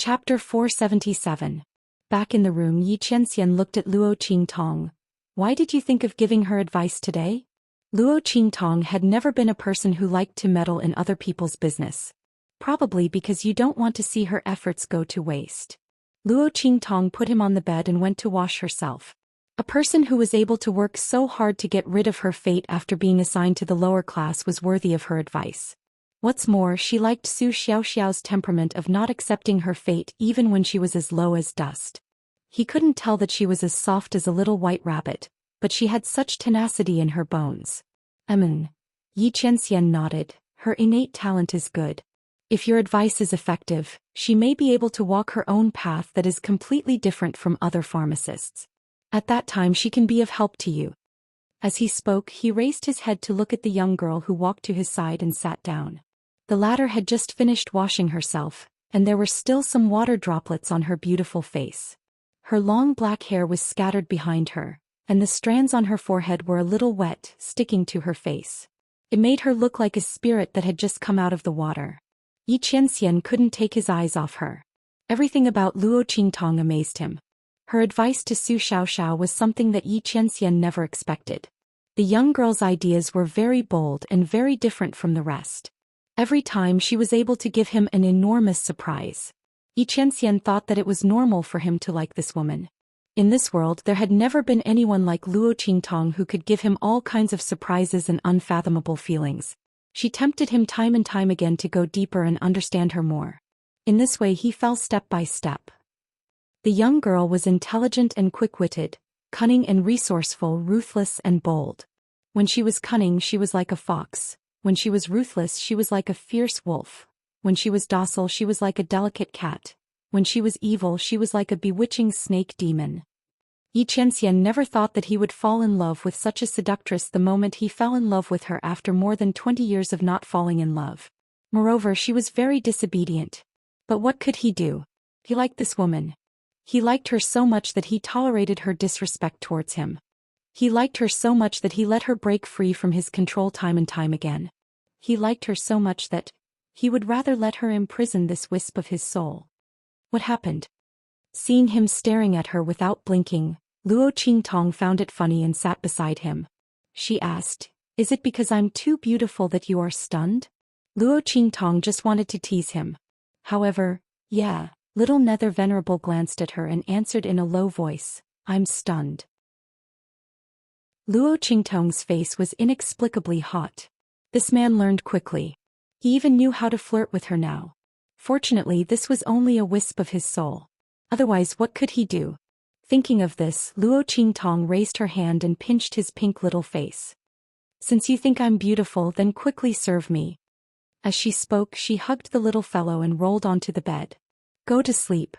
Chapter 477. Back in the room, Xianxia looked at Luo Qingtong. Why did you think of giving her advice today? Luo Qingtong had never been a person who liked to meddle in other people's business. Probably because you don't want to see her efforts go to waste. Luo Qingtong put him on the bed and went to wash herself. A person who was able to work so hard to get rid of her fate after being assigned to the lower class was worthy of her advice. What's more, she liked Xiaoxiao's temperament of not accepting her fate even when she was as low as dust. He couldn't tell that she was as soft as a little white rabbit, but she had such tenacity in her bones. Xianxia nodded. Her innate talent is good. If your advice is effective, she may be able to walk her own path that is completely different from other pharmacists. At that time she can be of help to you. As he spoke, he raised his head to look at the young girl who walked to his side and sat down. The latter had just finished washing herself, and there were still some water droplets on her beautiful face. Her long black hair was scattered behind her, and the strands on her forehead were a little wet, sticking to her face. It made her look like a spirit that had just come out of the water. Xianxia couldn't take his eyes off her. Everything about Luo Qingtong amazed him. Her advice to Su Xiaoxiao was something that Xianxia never expected. The young girl's ideas were very bold and very different from the rest. Every time she was able to give him an enormous surprise. Xianxia thought that it was normal for him to like this woman. In this world there had never been anyone like Luo Qingtong who could give him all kinds of surprises and unfathomable feelings. She tempted him time and time again to go deeper and understand her more. In this way he fell step by step. The young girl was intelligent and quick-witted, cunning and resourceful, ruthless and bold. When she was cunning she was like a fox. When she was ruthless she was like a fierce wolf. When she was docile she was like a delicate cat. When she was evil she was like a bewitching snake demon. Xianxia never thought that he would fall in love with such a seductress the moment he fell in love with her after more than 20 years of not falling in love. Moreover, she was very disobedient. But what could he do? He liked this woman. He liked her so much that he tolerated her disrespect towards him. He liked her so much that he let her break free from his control time and time again. He liked her so much that he would rather let her imprison this wisp of his soul. What happened? Seeing him staring at her without blinking, Luo Qingtong found it funny and sat beside him. She asked, "Is it because I'm too beautiful that you are stunned?" Luo Qingtong just wanted to tease him. However, yeah, little Nether Venerable glanced at her and answered in a low voice, "I'm stunned." Luo Qingtong's face was inexplicably hot. This man learned quickly. He even knew how to flirt with her now. Fortunately, this was only a wisp of his soul. Otherwise, what could he do? Thinking of this, Luo Qingtong raised her hand and pinched his pink little face. "Since you think I'm beautiful, then quickly serve me." As she spoke, she hugged the little fellow and rolled onto the bed. "Go to sleep."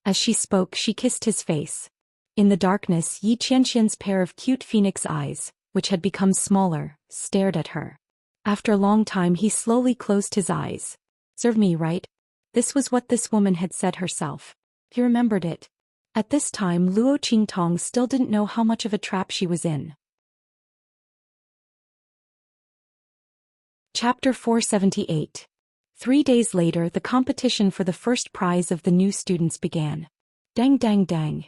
As she spoke, she kissed his face. In the darkness, Xianxia's pair of cute phoenix eyes, which had become smaller, stared at her. After a long time he slowly closed his eyes. "Serve me, right?" This was what this woman had said herself. He remembered it. At this time Luo Qingtong still didn't know how much of a trap she was in. Chapter 478. 3 days later, the competition for the first prize of the new students began. Dang dang dang.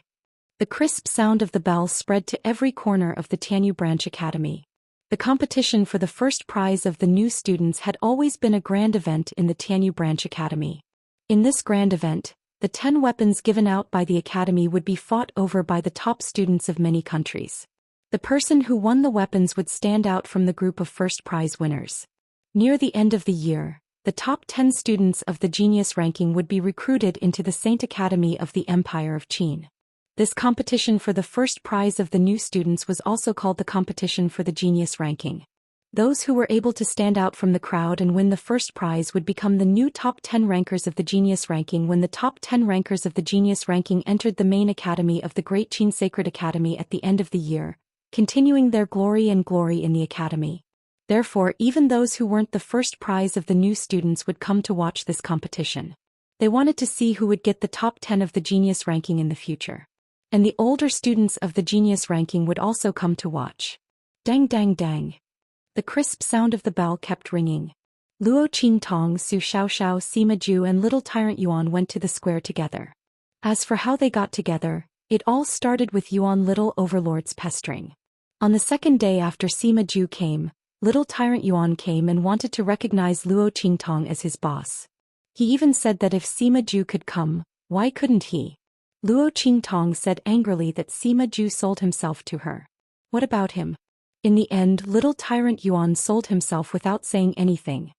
The crisp sound of the bell spread to every corner of the Tianyu Branch Academy. The competition for the first prize of the new students had always been a grand event in the Tianyu Branch Academy. In this grand event, the 10 weapons given out by the academy would be fought over by the top students of many countries. The person who won the weapons would stand out from the group of first prize winners. Near the end of the year, the top 10 students of the genius ranking would be recruited into the Saint Academy of the Empire of Qin. This competition for the first prize of the new students was also called the competition for the genius ranking. Those who were able to stand out from the crowd and win the first prize would become the new top 10 rankers of the genius ranking when the top 10 rankers of the genius ranking entered the main academy of the Great Qin Sacred Academy at the end of the year, continuing their glory in the academy. Therefore, even those who weren't the first prize of the new students would come to watch this competition. They wanted to see who would get the top 10 of the genius ranking in the future. And the older students of the genius ranking would also come to watch. Dang dang dang. The crisp sound of the bell kept ringing. Luo Qingtong, Su Xiaoxiao, Sima Ju and little tyrant Yuan went to the square together. As for how they got together, it all started with Yuan little overlord's pestering. On the second day after Sima Ju came, little tyrant Yuan came and wanted to recognize Luo Qingtong as his boss. He even said that if Sima Ju could come, why couldn't he? Luo Qingtong said angrily that Sima Ju sold himself to her. What about him? In the end, little tyrant Yuan sold himself without saying anything.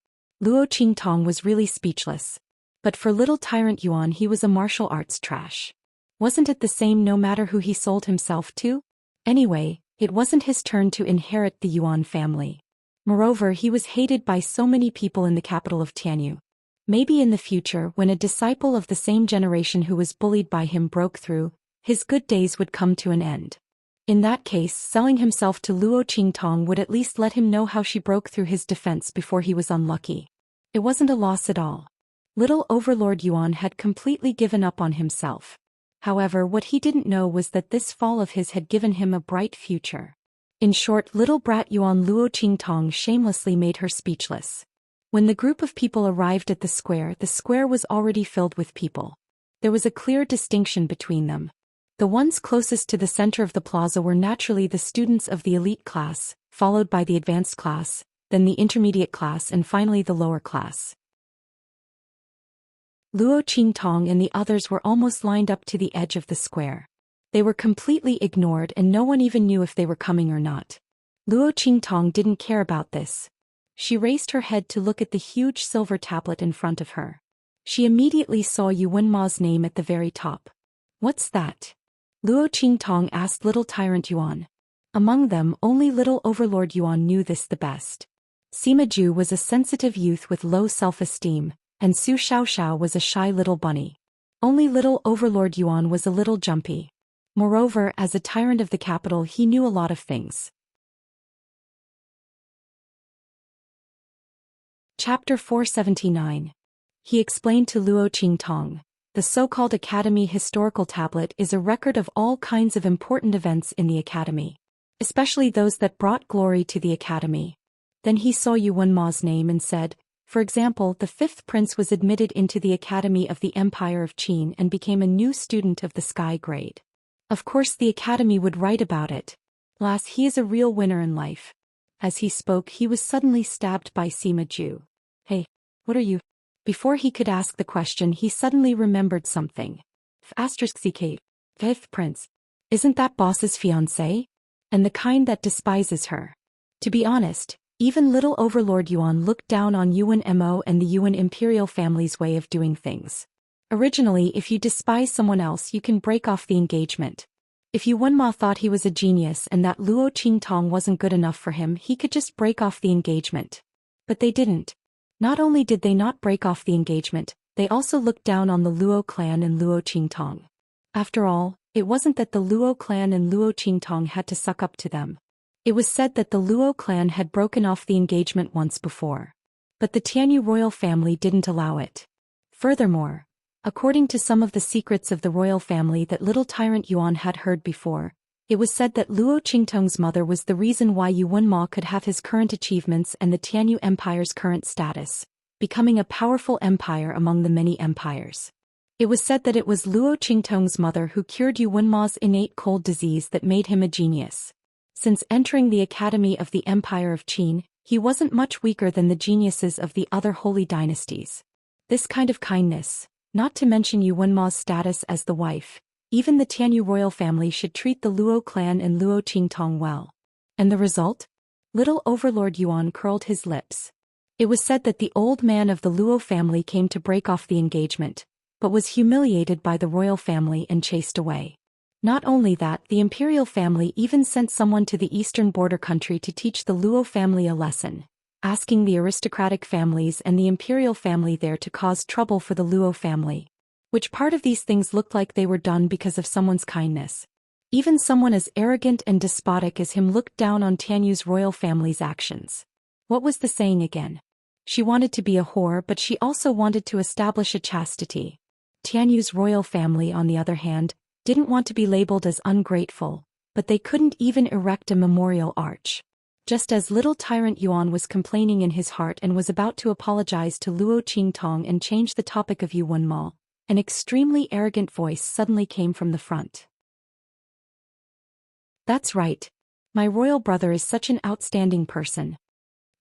Luo Qingtong was really speechless. But for little tyrant Yuan, he was a martial arts trash. Wasn't it the same no matter who he sold himself to? Anyway, it wasn't his turn to inherit the Yuan family. Moreover, he was hated by so many people in the capital of Tianyu. Maybe in the future, when a disciple of the same generation who was bullied by him broke through, his good days would come to an end. In that case, selling himself to Luo Qingtong would at least let him know how she broke through his defense before he was unlucky. It wasn't a loss at all. Little Overlord Yuan had completely given up on himself. However, what he didn't know was that this fall of his had given him a bright future. In short, little brat Yuan Luo Qingtong shamelessly made her speechless. When the group of people arrived at the square was already filled with people. There was a clear distinction between them. The ones closest to the center of the plaza were naturally the students of the elite class, followed by the advanced class, then the intermediate class and finally the lower class. Luo Qingtong and the others were almost lined up to the edge of the square. They were completely ignored and no one even knew if they were coming or not. Luo Qingtong didn't care about this. She raised her head to look at the huge silver tablet in front of her. She immediately saw Yu Wenma's name at the very top. What's that? Luo Qingtong asked little tyrant Yuan. Among them, only little overlord Yuan knew this the best. Sima Ju was a sensitive youth with low self-esteem, and Su Xiaoxiao was a shy little bunny. Only little overlord Yuan was a little jumpy. Moreover, as a tyrant of the capital, he knew a lot of things. Chapter 479. He explained to Luo Qingtong. The so-called Academy Historical Tablet is a record of all kinds of important events in the Academy, especially those that brought glory to the Academy. Then he saw Yu Wenma's name and said, for example, the fifth prince was admitted into the Academy of the Empire of Qin and became a new student of the Sky grade. Of course the Academy would write about it. Alas, he is a real winner in life. As he spoke, he was suddenly stabbed by Sima Ju. Hey, what are you? Before he could ask the question, he suddenly remembered something. *CK. Fifth prince. Isn't that boss's fiancé? And the kind that despises her. To be honest, even little overlord Yuan looked down on Yuan Mo and the Yuan imperial family's way of doing things. Originally, if you despise someone else, you can break off the engagement. If Yu Wenma thought he was a genius and that Luo Qingtong wasn't good enough for him, he could just break off the engagement. But they didn't. Not only did they not break off the engagement, they also looked down on the Luo clan and Luo Qingtong. After all, it wasn't that the Luo clan and Luo Qingtong had to suck up to them. It was said that the Luo clan had broken off the engagement once before. But the Tianyu royal family didn't allow it. Furthermore, according to some of the secrets of the royal family that little tyrant Yuan had heard before, it was said that Luo Qingtong's mother was the reason why Yu Wenma could have his current achievements and the Tianyu Empire's current status, becoming a powerful empire among the many empires. It was said that it was Luo Qingtong's mother who cured Yu Wenma's innate cold disease that made him a genius. Since entering the Academy of the Empire of Qin, he wasn't much weaker than the geniuses of the other holy dynasties. This kind of kindness, not to mention Yu Wenma's status as the wife, even the Tianyu royal family should treat the Luo clan and Luo Qingtong well. And the result? Little overlord Yuan curled his lips. It was said that the old man of the Luo family came to break off the engagement, but was humiliated by the royal family and chased away. Not only that, the imperial family even sent someone to the eastern border country to teach the Luo family a lesson, asking the aristocratic families and the imperial family there to cause trouble for the Luo family. Which part of these things looked like they were done because of someone's kindness? Even someone as arrogant and despotic as him looked down on Tianyu's royal family's actions. What was the saying again? She wanted to be a whore, but she also wanted to establish a chastity. Tianyu's royal family, on the other hand, didn't want to be labeled as ungrateful, but they couldn't even erect a memorial arch. Just as little tyrant Yuan was complaining in his heart and was about to apologize to Luo Qingtong and change the topic of Yuan Ma, an extremely arrogant voice suddenly came from the front. That's right. My royal brother is such an outstanding person.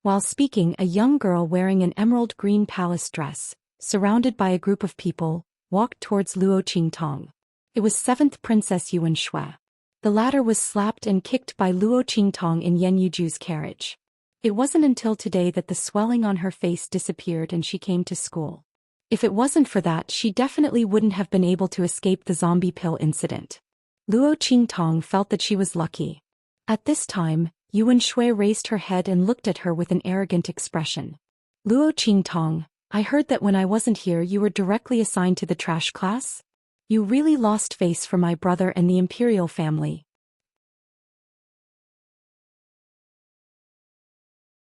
While speaking, a young girl wearing an emerald green palace dress, surrounded by a group of people, walked towards Luo Qingtong. It was 7th Princess Yuan Shui. The latter was slapped and kicked by Luo Qingtong in Yan Yuju's carriage. It wasn't until today that the swelling on her face disappeared and she came to school. If it wasn't for that, she definitely wouldn't have been able to escape the zombie pill incident. Luo Qingtong felt that she was lucky. At this time, Yuan Shui raised her head and looked at her with an arrogant expression. Luo Qingtong, I heard that when I wasn't here you were directly assigned to the trash class? You really lost face for my brother and the imperial family.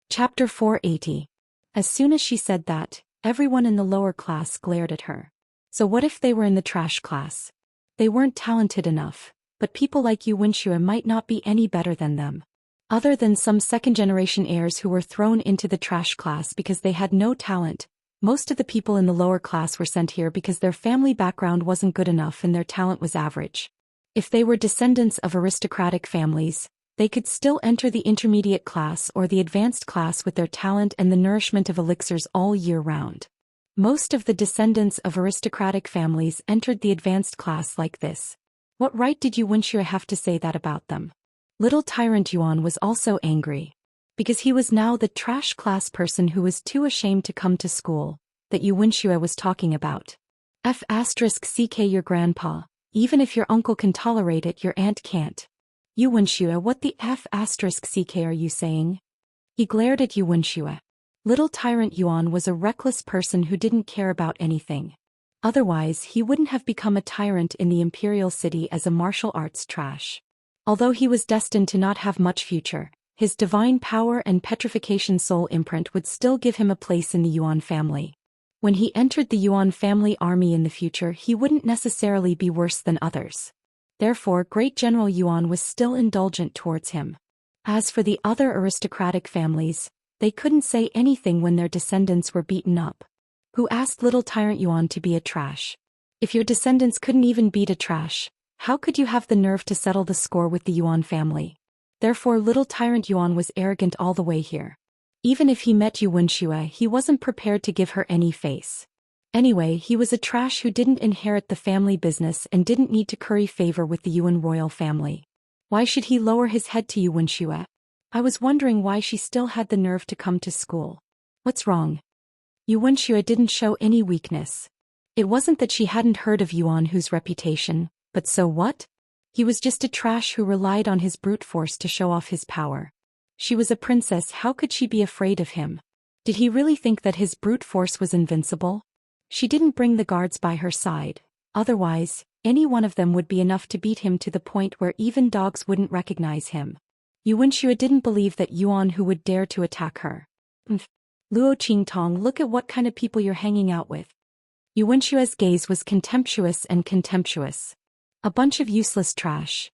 Chapter 480. As soon as she said that, everyone in the lower class glared at her. So what if they were in the trash class? They weren't talented enough, but people like Yuan Shui might not be any better than them. Other than some second-generation heirs who were thrown into the trash class because they had no talent, most of the people in the lower class were sent here because their family background wasn't good enough and their talent was average. If they were descendants of aristocratic families, they could still enter the intermediate class or the advanced class with their talent and the nourishment of elixirs all year round. Most of the descendants of aristocratic families entered the advanced class like this. What right did Yuan Shui have to say that about them? Little tyrant Yuan was also angry. Because he was now the trash class person who was too ashamed to come to school, that Yuan Shui was talking about. F***ck your grandpa, even if your uncle can tolerate it your aunt can't. Yuan Shui, what the F***ck are you saying? He glared at Yuan Shui. Little tyrant Yuan was a reckless person who didn't care about anything. Otherwise he wouldn't have become a tyrant in the imperial city as a martial arts trash. Although he was destined to not have much future, his divine power and petrification soul imprint would still give him a place in the Yuan family. When he entered the Yuan family army in the future he wouldn't necessarily be worse than others. Therefore Great General Yuan was still indulgent towards him. As for the other aristocratic families, they couldn't say anything when their descendants were beaten up. Who asked little tyrant Yuan to be a trash? If your descendants couldn't even beat a trash, how could you have the nerve to settle the score with the Yuan family? Therefore little tyrant Yuan was arrogant all the way here. Even if he met Yuan Shui he wasn't prepared to give her any face. Anyway, he was a trash who didn't inherit the family business and didn't need to curry favor with the Yuan royal family. Why should he lower his head to Yuan Shui? I was wondering why she still had the nerve to come to school. What's wrong? Yuan Shui didn't show any weakness. It wasn't that she hadn't heard of Yuan Hu's reputation, but so what? He was just a trash who relied on his brute force to show off his power. She was a princess, how could she be afraid of him? Did he really think that his brute force was invincible? She didn't bring the guards by her side, otherwise, any one of them would be enough to beat him to the point where even dogs wouldn't recognize him. Yuan Shui didn't believe that Yuan Hu would dare to attack her. Luo Qingtong, look at what kind of people you're hanging out with. Yuan Shui's gaze was contemptuous and contemptuous. A bunch of useless trash.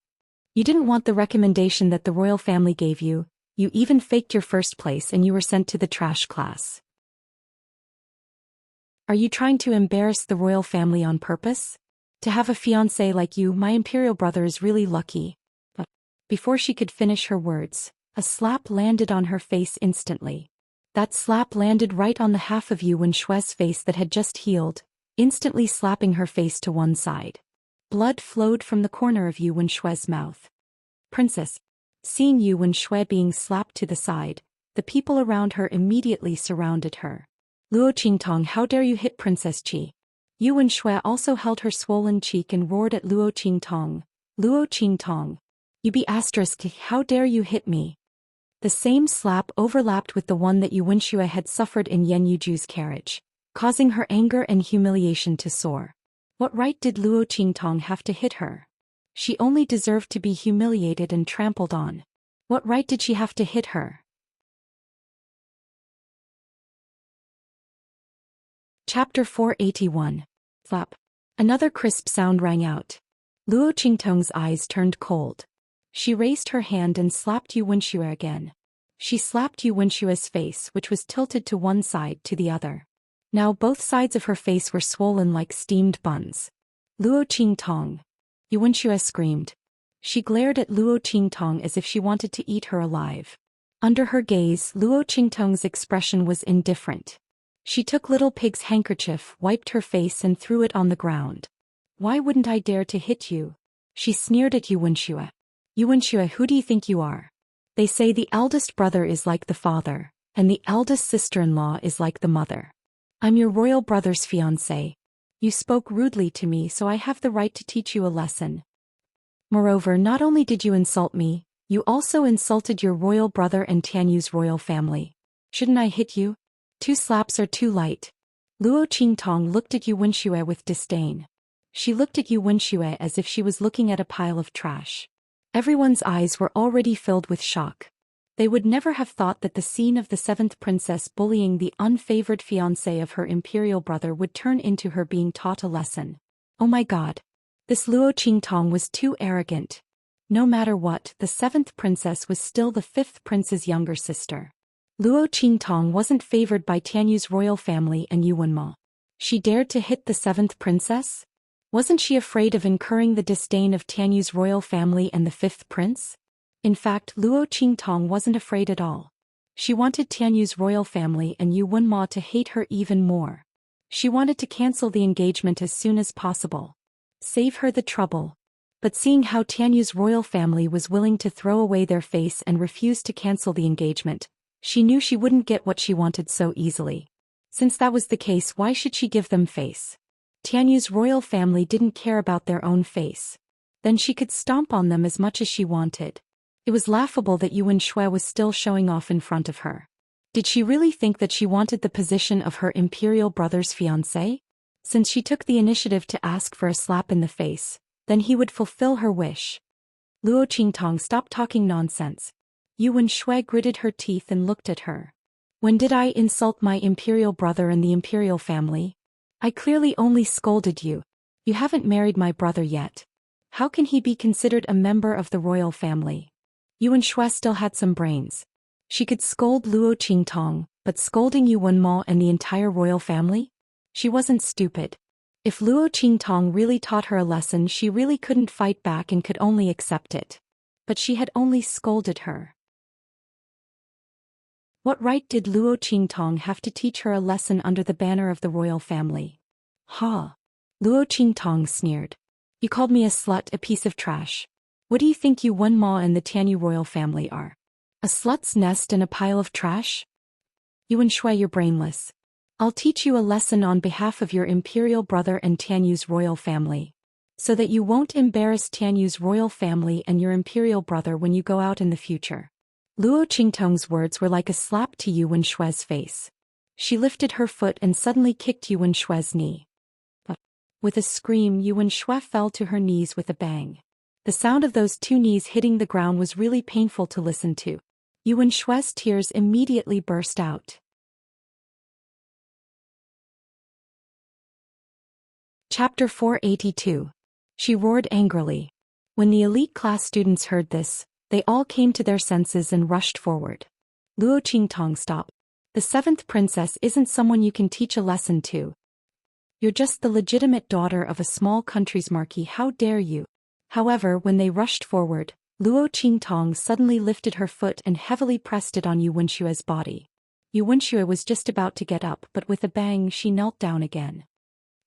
You didn't want the recommendation that the royal family gave you, you even faked your first place and you were sent to the trash class. Are you trying to embarrass the royal family on purpose? To have a fiancé like you, my imperial brother is really lucky. But before she could finish her words, a slap landed on her face instantly. That slap landed right on the half of Yuan Shui's face that had just healed, instantly slapping her face to one side. Blood flowed from the corner of Yuan Shui's mouth. Princess. Seeing Yuan Shui being slapped to the side, the people around her immediately surrounded her. Luo Qingtong, how dare you hit Princess Qi? Yuan Shui also held her swollen cheek and roared at Luo Qingtong. Luo Qingtong. You be asterisk, how dare you hit me? The same slap overlapped with the one that Yuan Shui had suffered in Yan Yuju's carriage, causing her anger and humiliation to soar. What right did Luo Qingtong have to hit her? She only deserved to be humiliated and trampled on. What right did she have to hit her? Chapter 481. Flap. Another crisp sound rang out. Luo Qingtong's eyes turned cold. She raised her hand and slapped Yuan Shui again. She slapped Yu Wenshua's face, which was tilted to one side to the other. Now both sides of her face were swollen like steamed buns. Luo Qingtong! Yu Wenshua screamed. She glared at Luo Qingtong as if she wanted to eat her alive. Under her gaze, Luo Qingtong's expression was indifferent. She took Little Pig's handkerchief, wiped her face and threw it on the ground. Why wouldn't I dare to hit you? She sneered at Yu Wenshua. Yu Wenshua, who do you think you are? They say the eldest brother is like the father, and the eldest sister-in-law is like the mother. I'm your royal brother's fiancé. You spoke rudely to me, so I have the right to teach you a lesson. Moreover, not only did you insult me, you also insulted your royal brother and Tianyu's royal family. Shouldn't I hit you? 2 slaps are too light. Luo Qingtong looked at Yu Wenshua with disdain. She looked at Yu Wenshua as if she was looking at a pile of trash. Everyone's eyes were already filled with shock. They would never have thought that the scene of the 7th princess bullying the unfavored fiancé of her imperial brother would turn into her being taught a lesson. Oh my god. This Luo Qingtong was too arrogant. No matter what, the 7th princess was still the 5th prince's younger sister. Luo Qingtong wasn't favored by Tianyu's royal family and Yu Wenma. She dared to hit the 7th princess? Wasn't she afraid of incurring the disdain of Tianyu's royal family and the 5th prince? In fact, Luo Qingtong wasn't afraid at all. She wanted Tianyu's royal family and Yu Wenma to hate her even more. She wanted to cancel the engagement as soon as possible. Save her the trouble. But seeing how Tianyu's royal family was willing to throw away their face and refuse to cancel the engagement, she knew she wouldn't get what she wanted so easily. Since that was the case, why should she give them face? Tianyu's royal family didn't care about their own face. Then she could stomp on them as much as she wanted. It was laughable that Yu Wenshua was still showing off in front of her. Did she really think that she wanted the position of her imperial brother's fiancé? Since she took the initiative to ask for a slap in the face, then he would fulfill her wish. Luo Qingtong, stop talking nonsense. Yu Wenshua gritted her teeth and looked at her. When did I insult my imperial brother and the imperial family? I clearly only scolded you. You haven't married my brother yet. How can he be considered a member of the royal family? Yu Wenshua still had some brains. She could scold Luo Qingtong, but scolding Yu Wenma and the entire royal family? She wasn't stupid. If Luo Qingtong really taught her a lesson, she really couldn't fight back and could only accept it. But she had only scolded her. What right did Luo Qingtong have to teach her a lesson under the banner of the royal family? Ha! Luo Qingtong sneered. You called me a slut, a piece of trash. What do you think Yu Wenma and the Tianyu royal family are? A slut's nest and a pile of trash? Yu Wenshua, you're brainless. I'll teach you a lesson on behalf of your imperial brother and Tianyu's royal family. So that you won't embarrass Tianyu's royal family and your imperial brother when you go out in the future. Luo Qingtong's words were like a slap to Yu Wenshua's face. She lifted her foot and suddenly kicked Yu Wenshua's knee. But with a scream, Yu Wenshua fell to her knees with a bang. The sound of those 2 knees hitting the ground was really painful to listen to. Yu Wenshua's tears immediately burst out. Chapter 482. She roared angrily. When the elite class students heard this, they all came to their senses and rushed forward. Luo Qingtong, stop. The 7th princess isn't someone you can teach a lesson to. You're just the legitimate daughter of a small country's marquis, how dare you? However, when they rushed forward, Luo Qingtong suddenly lifted her foot and heavily pressed it on Yu Wenshua's body. Yu Wenshua was just about to get up, but with a bang she knelt down again.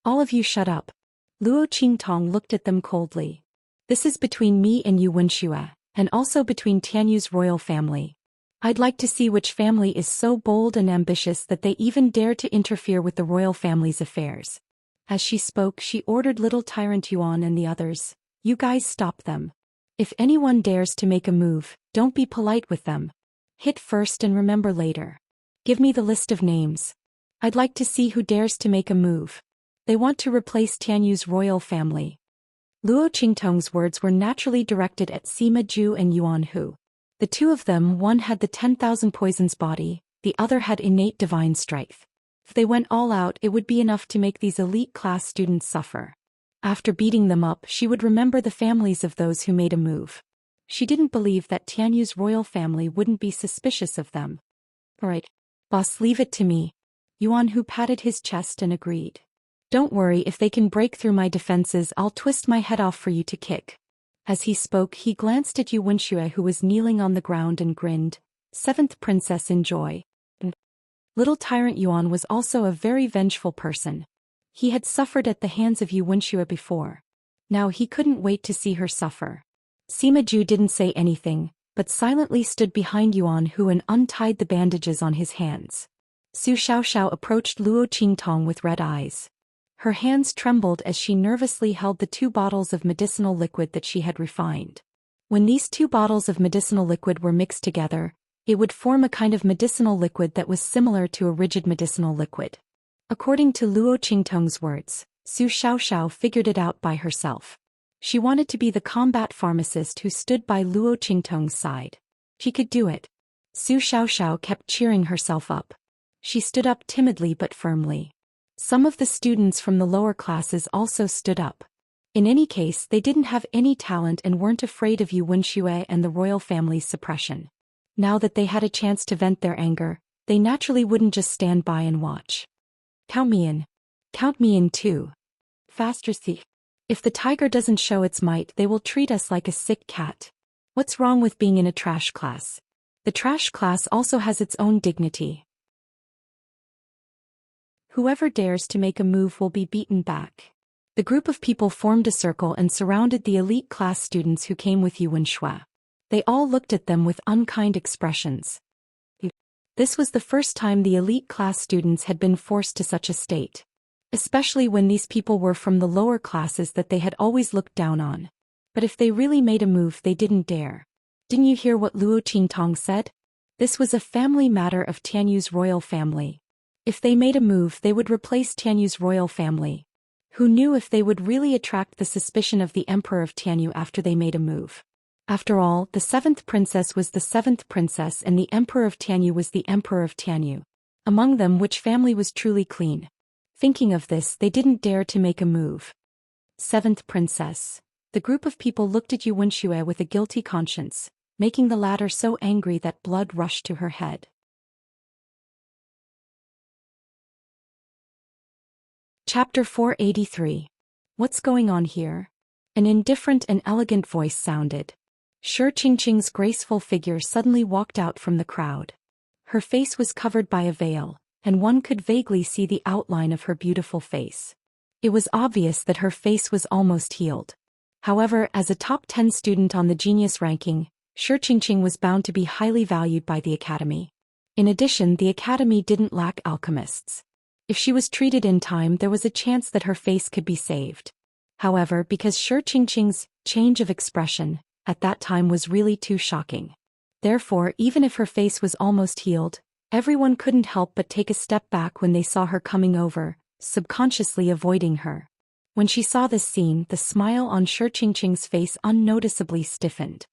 All of you shut up. Luo Qingtong looked at them coldly. This is between me and Yu Wenshua, and also between Tianyu's royal family. I'd like to see which family is so bold and ambitious that they even dare to interfere with the royal family's affairs. As she spoke, she ordered little tyrant Yuan and the others, you guys stop them. If anyone dares to make a move, don't be polite with them. Hit first and remember later. Give me the list of names. I'd like to see who dares to make a move. They want to replace Tianyu's royal family. Luo Qingtong's words were naturally directed at Sima Ju and Yuan Hu. The 2 of them, one had the 10,000 poisons body, the other had innate divine strength. If they went all out, it would be enough to make these elite class students suffer. After beating them up, she would remember the families of those who made a move. She didn't believe that Tianyu's royal family wouldn't be suspicious of them. Alright, boss, leave it to me. Yuan Hu patted his chest and agreed. Don't worry, if they can break through my defenses, I'll twist my head off for you to kick. As he spoke, he glanced at Yu Wenxue, who was kneeling on the ground, and grinned. Seventh princess in joy. Little tyrant Yuan was also a very vengeful person. He had suffered at the hands of Yu Wenxue before. Now he couldn't wait to see her suffer. Sima Ju didn't say anything, but silently stood behind Yuan Hu and untied the bandages on his hands. Su Xiaoxiao approached Luo Qingtong with red eyes. Her hands trembled as she nervously held the 2 bottles of medicinal liquid that she had refined. When these 2 bottles of medicinal liquid were mixed together, it would form a kind of medicinal liquid that was similar to a rigid medicinal liquid. According to Luo Qingtong's words, Su Xiaoxiao figured it out by herself. She wanted to be the combat pharmacist who stood by Luo Qingtong's side. She could do it. Su Xiaoxiao kept cheering herself up. She stood up timidly but firmly. Some of the students from the lower classes also stood up. In any case, they didn't have any talent and weren't afraid of Yu Wenxue and the royal family's suppression. Now that they had a chance to vent their anger, they naturally wouldn't just stand by and watch. Count me in. Count me in too. Faster, see. If the tiger doesn't show its might, they will treat us like a sick cat. What's wrong with being in a trash class? The trash class also has its own dignity. Whoever dares to make a move will be beaten back. The group of people formed a circle and surrounded the elite class students who came with Yu Wenxue. They all looked at them with unkind expressions. This was the first time the elite class students had been forced to such a state. Especially when these people were from the lower classes that they had always looked down on. But if they really made a move, they didn't dare. Didn't you hear what Luo Qingtong said? This was a family matter of Tianyu's royal family. If they made a move, they would replace Tianyu's royal family. Who knew if they would really attract the suspicion of the emperor of Tianyu after they made a move? After all, the 7th princess was the 7th princess and the emperor of Tianyu was the emperor of Tianyu. Among them, which family was truly clean? Thinking of this, they didn't dare to make a move. 7th princess. The group of people looked at Yu Wenxue with a guilty conscience, making the latter so angry that blood rushed to her head. Chapter 483. What's going on here? An indifferent and elegant voice sounded. Shi Qingqing's graceful figure suddenly walked out from the crowd. Her face was covered by a veil, and one could vaguely see the outline of her beautiful face. It was obvious that her face was almost healed. However, as a top 10 student on the genius ranking, Shi Qingqing was bound to be highly valued by the academy. In addition, the academy didn't lack alchemists. If she was treated in time, there was a chance that her face could be saved. However, because Shi Qingqing's change of expression at that time was really too shocking. Therefore, even if her face was almost healed, everyone couldn't help but take a step back when they saw her coming over, subconsciously avoiding her. When she saw this scene, the smile on Shi Qingqing's face unnoticeably stiffened.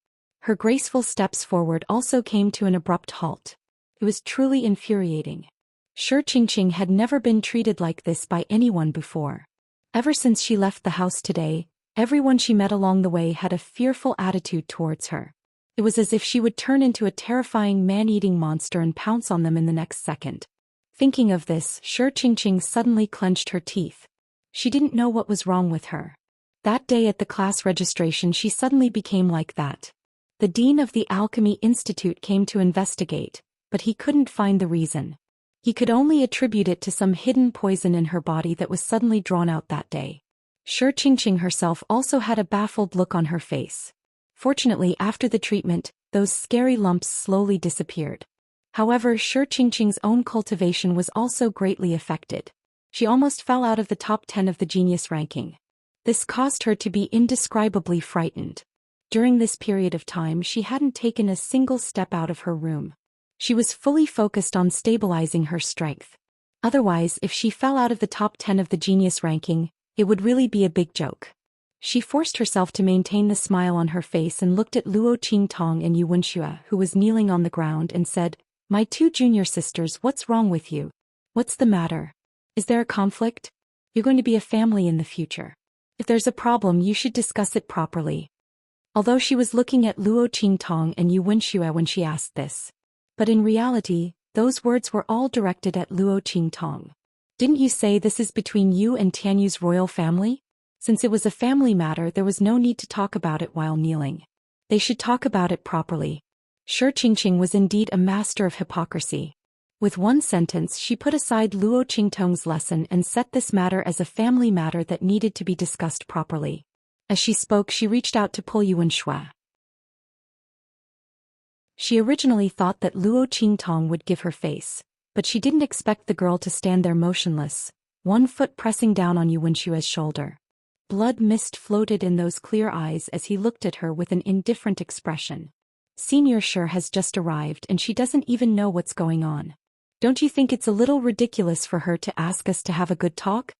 Her graceful steps forward also came to an abrupt halt. It was truly infuriating. Shi Qingqing had never been treated like this by anyone before. Ever since she left the house today, everyone she met along the way had a fearful attitude towards her. It was as if she would turn into a terrifying man-eating monster and pounce on them in the next second. Thinking of this, Shi Qingqing suddenly clenched her teeth. She didn't know what was wrong with her. That day at the class registration, she suddenly became like that. The dean of the Alchemy Institute came to investigate, but he couldn't find the reason. He could only attribute it to some hidden poison in her body that was suddenly drawn out that day. Shi Qingqing herself also had a baffled look on her face. Fortunately, after the treatment, those scary lumps slowly disappeared. However, Shi Qingqing's own cultivation was also greatly affected. She almost fell out of the top 10 of the genius ranking. This caused her to be indescribably frightened. During this period of time, she hadn't taken a single step out of her room. She was fully focused on stabilizing her strength. Otherwise, if she fell out of the top 10 of the genius ranking, it would really be a big joke. She forced herself to maintain the smile on her face and looked at Luo Qingtong and Yu Wenxue, who was kneeling on the ground, and said, "My 2 junior sisters, what's wrong with you? What's the matter? Is there a conflict? You're going to be a family in the future. If there's a problem, you should discuss it properly." although she was looking at Luo Qingtong and Yu Wenxue when she asked this. But in reality, those words were all directed at Luo Qingtong. Didn't you say this is between you and Tianyu's royal family? Since it was a family matter, there was no need to talk about it while kneeling. They should talk about it properly. Shi Qingqing was indeed a master of hypocrisy. With one sentence, she put aside Luo Qingtong's lesson and set this matter as a family matter that needed to be discussed properly. As she spoke, she reached out to pull Yu Wenxue. She originally thought that Luo Qingtong would give her face, but she didn't expect the girl to stand there motionless, one foot pressing down on Yu Wenxue's shoulder. Blood mist floated in those clear eyes as he looked at her with an indifferent expression. Senior Shi has just arrived and she doesn't even know what's going on. Don't you think it's a little ridiculous for her to ask us to have a good talk?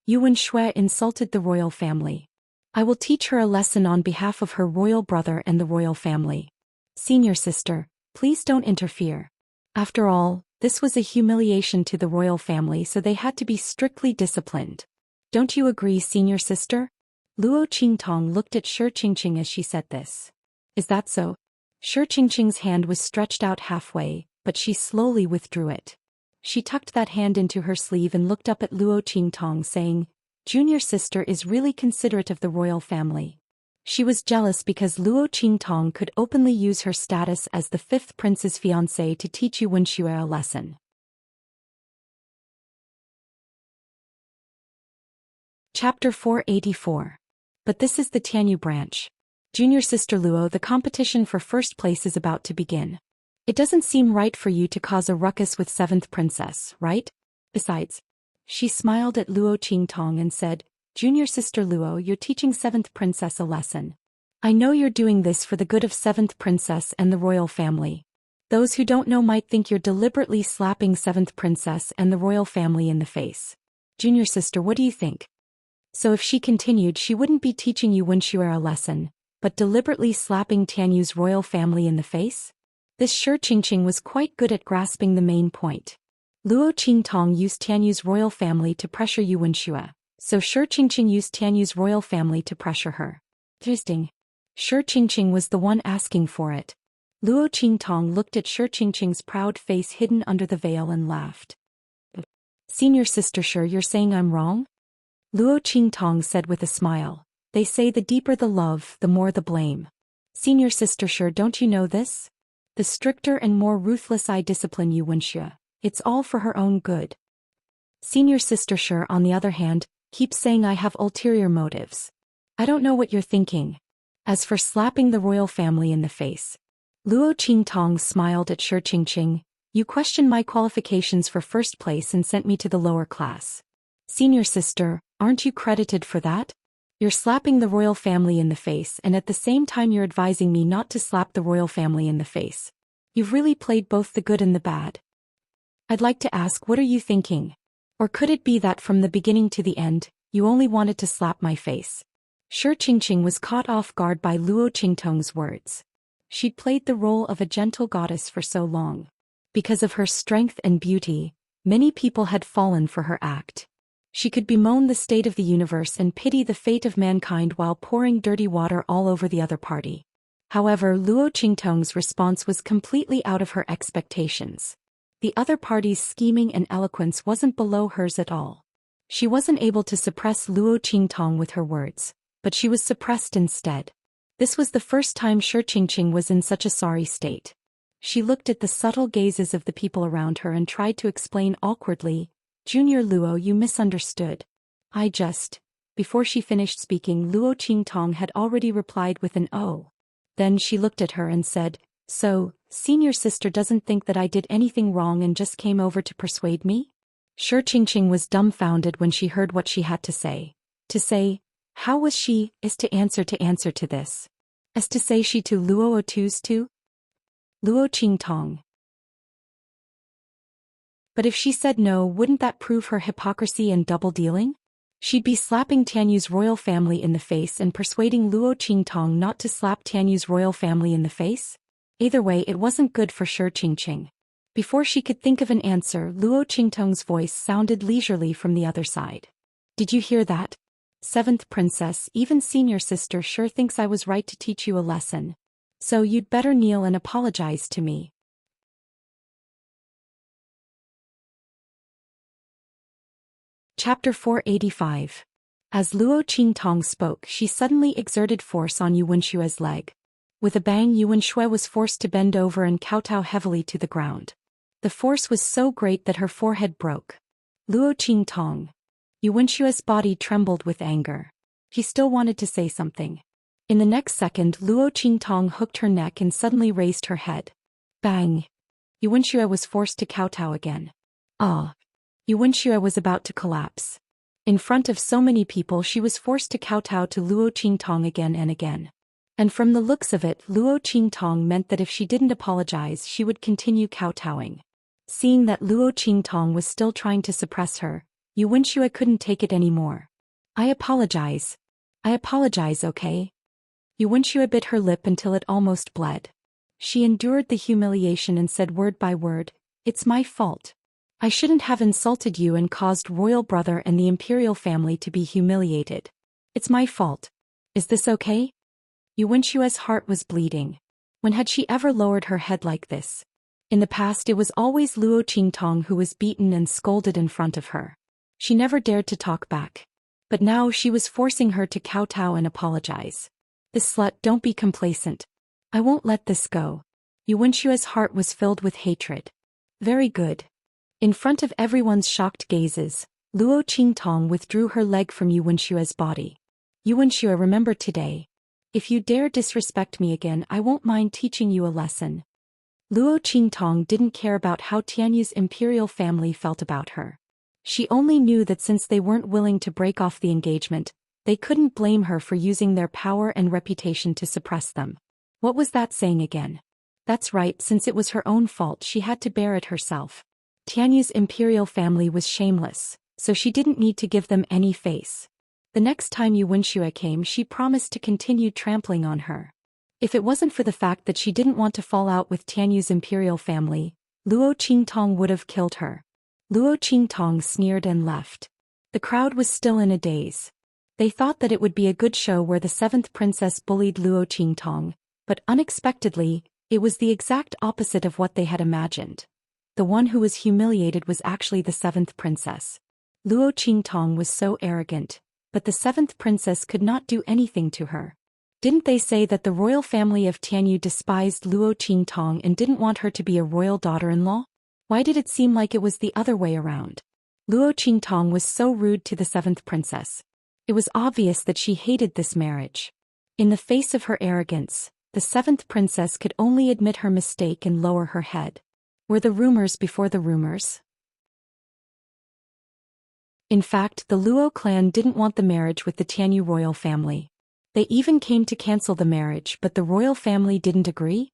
Yu Wenxue insulted the royal family. I will teach her a lesson on behalf of her royal brother and the royal family. Senior sister, please don't interfere. After all, this was a humiliation to the royal family, so they had to be strictly disciplined. Don't you agree, senior sister? Luo Qingtong looked at Shi Qingqing as she said this. Is that so? Shi Qingqing's hand was stretched out halfway, but she slowly withdrew it. She tucked that hand into her sleeve and looked up at Luo Qingtong, saying, Junior sister is really considerate of the royal family. She was jealous because Luo Qingtong could openly use her status as the fifth prince's fiancé to teach Yu Wenxue a lesson. Chapter 484. But this is the Tianyu branch. Junior sister Luo, the competition for first place is about to begin. It doesn't seem right for you to cause a ruckus with 7th princess, right? Besides, she smiled at Luo Qingtong and said, Junior sister Luo, you're teaching 7th princess a lesson. I know you're doing this for the good of 7th princess and the royal family. Those who don't know might think you're deliberately slapping 7th princess and the royal family in the face. Junior sister, what do you think? So if she continued, she wouldn't be teaching Yu Wenxue a lesson, but deliberately slapping Tianyu's royal family in the face? This Shi Qingqing was quite good at grasping the main point. Luo Qingtong used Tianyu's royal family to pressure Yu Wenxue, so Shi Qingqing used Tianyu's royal family to pressure her. Interesting. Shi Qingqing was the one asking for it. Luo Qingtong looked at Shi Qingqing's proud face hidden under the veil and laughed. Senior sister Shi, you're saying I'm wrong? Luo Qingtong said with a smile. They say the deeper the love, the more the blame. Senior sister Shi, don't you know this? The stricter and more ruthless I discipline Yu Wenxue, it's all for her own good. Senior sister Shi, on the other hand, keeps saying I have ulterior motives. I don't know what you're thinking. As for slapping the royal family in the face, Luo Qingtong smiled at Shi Qingqing. You questioned my qualifications for first place and sent me to the lower class. Senior sister, aren't you credited for that? You're slapping the royal family in the face and at the same time you're advising me not to slap the royal family in the face. You've really played both the good and the bad. I'd like to ask, what are you thinking? Or could it be that from the beginning to the end, you only wanted to slap my face? Shi Qingqing was caught off guard by Luo Qingtong's words. She'd played the role of a gentle goddess for so long. Because of her strength and beauty, many people had fallen for her act. She could bemoan the state of the universe and pity the fate of mankind while pouring dirty water all over the other party. However, Luo Qingtong's response was completely out of her expectations. The other party's scheming and eloquence wasn't below hers at all. She wasn't able to suppress Luo Qingtong with her words, but she was suppressed instead. This was the first time Shi Qingqing was in such a sorry state. She looked at the subtle gazes of the people around her and tried to explain awkwardly, Junior Luo, you misunderstood. Before she finished speaking, Luo Qingtong had already replied with an "oh." Then she looked at her and said, So, senior sister doesn't think that I did anything wrong and just came over to persuade me? Shi Qingqing was dumbfounded when she heard what she had to say. To say, how was she, is to answer to this. As to say she to Luo Otu's to? Luo Qingtong. But if she said no, wouldn't that prove her hypocrisy and double-dealing? She'd be slapping Tianyu's royal family in the face and persuading Luo Qingtong not to slap Tianyu's royal family in the face? Either way, it wasn't good for Shi Qingqing. Before she could think of an answer, Luo Qingtong's voice sounded leisurely from the other side. Did you hear that? Seventh princess, even senior sister sure thinks I was right to teach you a lesson. So you'd better kneel and apologize to me. Chapter 485. As Luo Qingtong spoke, she suddenly exerted force on Yuan Xue's leg. With a bang, Yuan Xue was forced to bend over and kowtow heavily to the ground. The force was so great that her forehead broke. Luo Qingtong. Yuan Xue's body trembled with anger. He still wanted to say something. In the next second, Luo Qingtong hooked her neck and suddenly raised her head. Bang! Yuan Xue was forced to kowtow again. Ah! Yuan Xue was about to collapse. In front of so many people, she was forced to kowtow to Luo Qingtong again and again. And from the looks of it, Luo Qingtong meant that if she didn't apologize, she would continue kowtowing. Seeing that Luo Qingtong was still trying to suppress her, Yuan Xue couldn't take it anymore. I apologize, okay? Yuan Xue bit her lip until it almost bled. She endured the humiliation and said word by word, "It's my fault. I shouldn't have insulted you and caused royal brother and the imperial family to be humiliated. It's my fault. Is this okay?" Yuan Xue's heart was bleeding. When had she ever lowered her head like this? In the past, it was always Luo Qingtong who was beaten and scolded in front of her. She never dared to talk back. But now she was forcing her to kowtow and apologize. This slut, don't be complacent. I won't let this go. Yuan Xue's heart was filled with hatred. Very good. In front of everyone's shocked gazes, Luo Qingtong withdrew her leg from Yuan Xue's body. Yuan Xue, remember today. If you dare disrespect me again, I won't mind teaching you a lesson. Luo Qingtong didn't care about how Tianyu's imperial family felt about her. She only knew that since they weren't willing to break off the engagement, they couldn't blame her for using their power and reputation to suppress them. What was that saying again? That's right, since it was her own fault, she had to bear it herself. Tianyu's imperial family was shameless, so she didn't need to give them any face. The next time Yuan Xue came, she promised to continue trampling on her. If it wasn't for the fact that she didn't want to fall out with Tianyu's imperial family, Luo Qingtong would have killed her. Luo Qingtong sneered and left. The crowd was still in a daze. They thought that it would be a good show where the seventh princess bullied Luo Qingtong, but unexpectedly, it was the exact opposite of what they had imagined. The one who was humiliated was actually the seventh princess. Luo Qingtong was so arrogant, but the seventh princess could not do anything to her. Didn't they say that the royal family of Tianyu despised Luo Qingtong and didn't want her to be a royal daughter-in-law? Why did it seem like it was the other way around? Luo Qingtong was so rude to the seventh princess. It was obvious that she hated this marriage. In the face of her arrogance, the seventh princess could only admit her mistake and lower her head. Were the rumors before the rumors? In fact, the Luo clan didn't want the marriage with the Tianyu royal family. They even came to cancel the marriage, but the royal family didn't agree?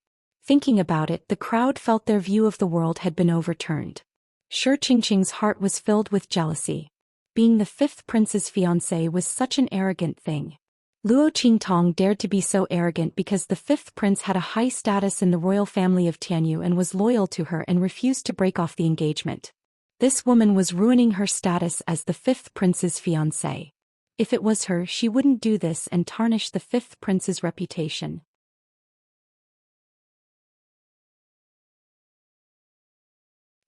Thinking about it, the crowd felt their view of the world had been overturned. Shi Qingqing's heart was filled with jealousy. Being the fifth prince's fiancé was such an arrogant thing. Luo Qingtong dared to be so arrogant because the fifth prince had a high status in the royal family of Tianyu and was loyal to her and refused to break off the engagement. This woman was ruining her status as the fifth prince's fiancé. If it was her, she wouldn't do this and tarnish the fifth prince's reputation.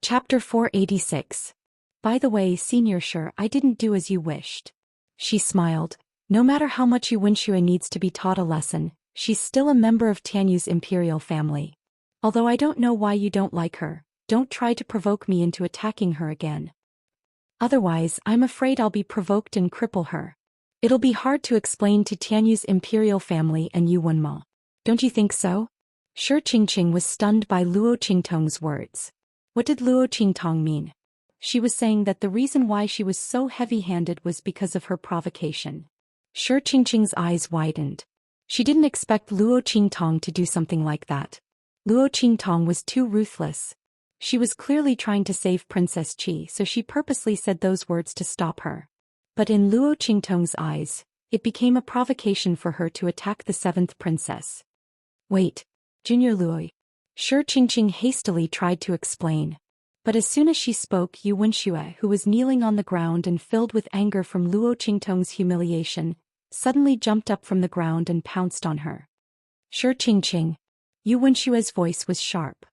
Chapter 486. By the way, Senior Shi, I didn't do as you wished. She smiled. No matter how much Yuan Xue needs to be taught a lesson, she's still a member of Tianyu's imperial family. Although I don't know why you don't like her, don't try to provoke me into attacking her again. Otherwise, I'm afraid I'll be provoked and cripple her. It'll be hard to explain to Tianyu's imperial family and Yuan Ma. Don't you think so? Shi Qingqing was stunned by Luo Qingtong's words. What did Luo Qingtong mean? She was saying that the reason why she was so heavy-handed was because of her provocation. Shi Qingqing's eyes widened. She didn't expect Luo Qingtong to do something like that. Luo Qingtong was too ruthless. She was clearly trying to save Princess Qi, so she purposely said those words to stop her. But in Luo Qingtong's eyes, it became a provocation for her to attack the seventh princess. Wait, Junior Luo. Shi Qingqing hastily tried to explain. But as soon as she spoke, Yu Wenxue, who was kneeling on the ground and filled with anger from Luo Qingtong's humiliation, suddenly jumped up from the ground and pounced on her. Shi Qingqing. Yu Wenxue's voice was sharp.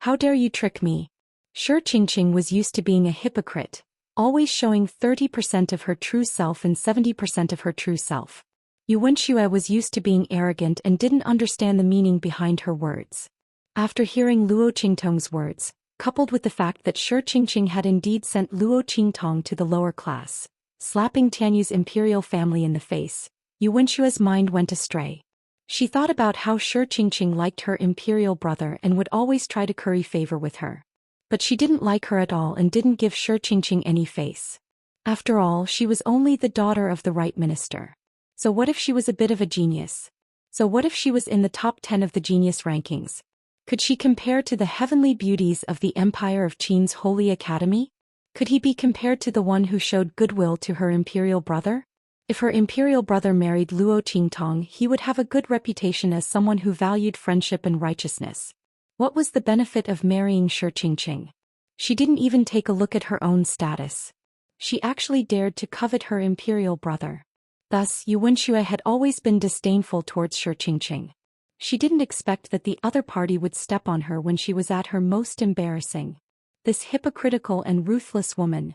How dare you trick me? Shi Qingqing was used to being a hypocrite, always showing 30% of her true self and 70% of her true self. Yu Wenxue was used to being arrogant and didn't understand the meaning behind her words. After hearing Luo Qingtong's words, coupled with the fact that Shi Qingqing had indeed sent Luo Qingtong to the lower class, slapping Tianyu's imperial family in the face, Yu Wenshua's mind went astray. She thought about how Shi Qingqing liked her imperial brother and would always try to curry favor with her. But she didn't like her at all and didn't give Shi Qingqing any face. After all, she was only the daughter of the right minister. So what if she was a bit of a genius? So what if she was in the top 10 of the genius rankings? Could she compare to the heavenly beauties of the Empire of Qin's Holy Academy? Could he be compared to the one who showed goodwill to her imperial brother? If her imperial brother married Luo Qingtong, he would have a good reputation as someone who valued friendship and righteousness. What was the benefit of marrying Shi Qingqing? She didn't even take a look at her own status. She actually dared to covet her imperial brother. Thus, Yu Wenxue had always been disdainful towards Shi Qingqing. She didn't expect that the other party would step on her when she was at her most embarrassing. This hypocritical and ruthless woman.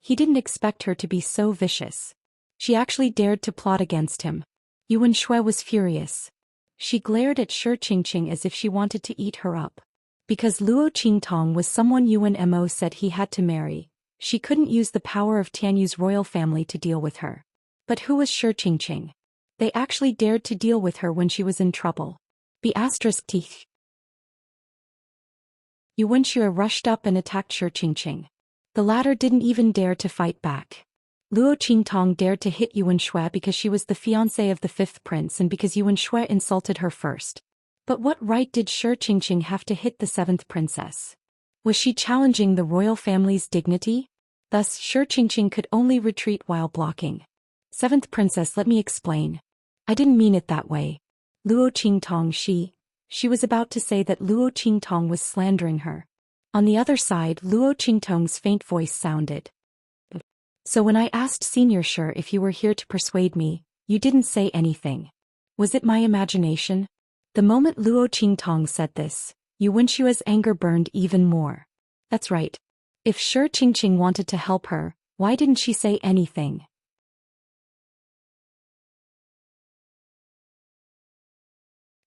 He didn't expect her to be so vicious. She actually dared to plot against him. Yu Wenxue was furious. She glared at Shi Qingqing as if she wanted to eat her up. Because Luo Qingtong was someone Yuan Mo said he had to marry, she couldn't use the power of Tianyu's royal family to deal with her. But who was Shi Qingqing? They actually dared to deal with her when she was in trouble. Yu Wenxue rushed up and attacked Shi Qingqing. The latter didn't even dare to fight back. Luo Qingtong dared to hit Yu Wenxue because she was the fiancée of the 5th prince and because Yu Wenxue insulted her first. But what right did Shi Qingqing have to hit the 7th princess? Was she challenging the royal family's dignity? Thus, Shi Qingqing could only retreat while blocking. 7th princess, let me explain. I didn't mean it that way. Luo Qingtong, she was about to say that Luo Qingtong was slandering her. On the other side, Luo Qingtong's faint voice sounded. So when I asked Senior Shi if you were here to persuade me, you didn't say anything. Was it my imagination? The moment Luo Qingtong said this, Yu Wenshue's anger burned even more. That's right. If Shi Qingqing wanted to help her, why didn't she say anything?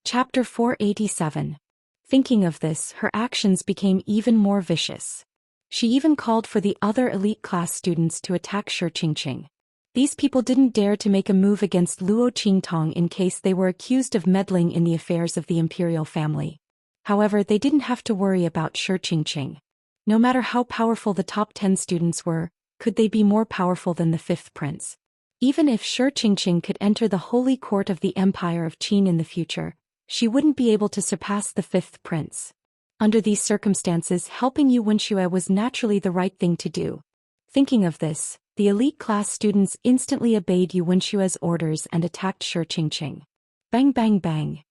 Chapter 487. Thinking of this, her actions became even more vicious. She even called for the other elite class students to attack Shi Qingqing. These people didn't dare to make a move against Luo Qingtong in case they were accused of meddling in the affairs of the imperial family. However, they didn't have to worry about Shi Qingqing. No matter how powerful the top 10 students were, could they be more powerful than the 5th prince? Even if Shi Qingqing could enter the holy court of the Empire of Qin in the future, she wouldn't be able to surpass the 5th prince. Under these circumstances, helping Yu Wenxue was naturally the right thing to do. Thinking of this, the elite class students instantly obeyed Yu Wenshue's orders and attacked Shi Qingqing. Bang bang bang.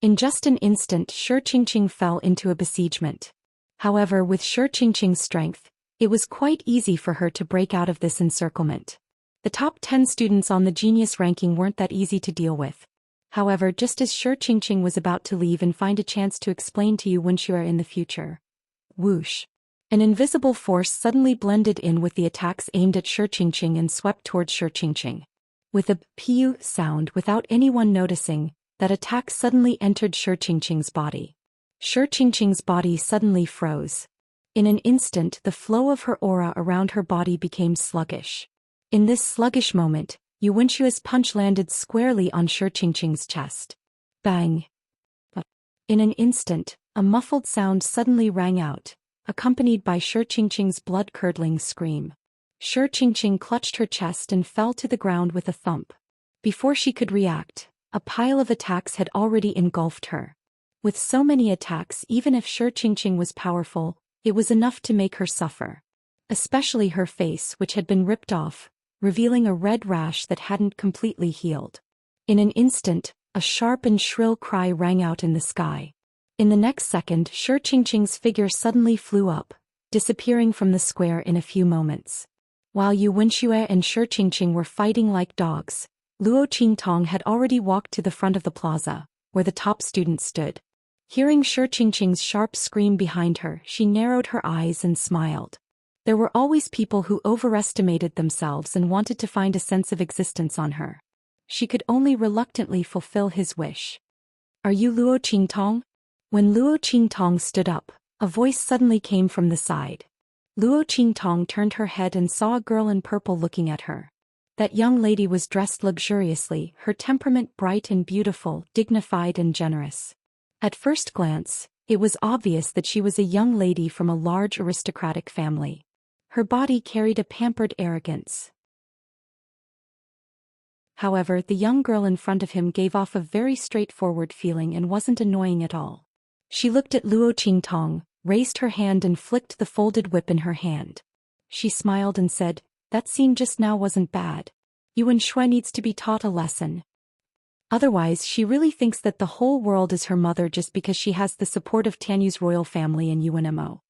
In just an instant, Shi Qingqing fell into a besiegement. However, with Shi Qingqing's strength, it was quite easy for her to break out of this encirclement. The top 10 students on the genius ranking weren't that easy to deal with. However, just as Shi Qingqing was about to leave and find a chance to explain to Yu Wenxue in the future, whoosh! An invisible force suddenly blended in with the attacks aimed at Shi Qingqing and swept towards Shi Qingqing. With a "piu" sound without anyone noticing, that attack suddenly entered Shi Qingqing's body. Shi Qingqing's body suddenly froze. In an instant, the flow of her aura around her body became sluggish. In this sluggish moment, Yu Wenshue's punch landed squarely on Shi Qingqing's chest. Bang! In an instant, a muffled sound suddenly rang out, accompanied by Shi Qingqing's blood-curdling scream. Shi Qingqing clutched her chest and fell to the ground with a thump. Before she could react, a pile of attacks had already engulfed her. With so many attacks, even if Shi Qingqing was powerful, it was enough to make her suffer. Especially her face, which had been ripped off, revealing a red rash that hadn't completely healed. In an instant, a sharp and shrill cry rang out in the sky. In the next second, Shi Qingqing's figure suddenly flew up, disappearing from the square in a few moments. While Yu Wenxue and Shi Qingqing were fighting like dogs, Luo Qingtong had already walked to the front of the plaza, where the top students stood. Hearing Shi Qingqing's sharp scream behind her, she narrowed her eyes and smiled. There were always people who overestimated themselves and wanted to find a sense of existence on her. She could only reluctantly fulfill his wish. "Are you Luo Qingtong?" When Luo Qingtong stood up, a voice suddenly came from the side. Luo Qingtong turned her head and saw a girl in purple looking at her. That young lady was dressed luxuriously, her temperament bright and beautiful, dignified and generous. At first glance, it was obvious that she was a young lady from a large aristocratic family. Her body carried a pampered arrogance. However, the young girl in front of him gave off a very straightforward feeling and wasn't annoying at all. She looked at Luo Qingtong, raised her hand and flicked the folded whip in her hand. She smiled and said, "That scene just now wasn't bad. Yu Wenxue needs to be taught a lesson. Otherwise, she really thinks that the whole world is her mother just because she has the support of Tianyu's royal family and UNMO."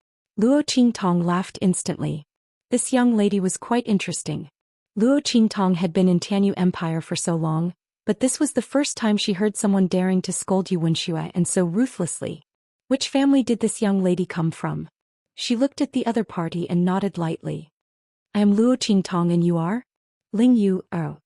Luo Qingtong laughed instantly. This young lady was quite interesting. Luo Qingtong had been in Tianyu Empire for so long, but this was the first time she heard someone daring to scold Yu Wenxue and so ruthlessly. Which family did this young lady come from? She looked at the other party and nodded lightly. "I am Luo Qingtong and you are?" "Ling Yu, oh."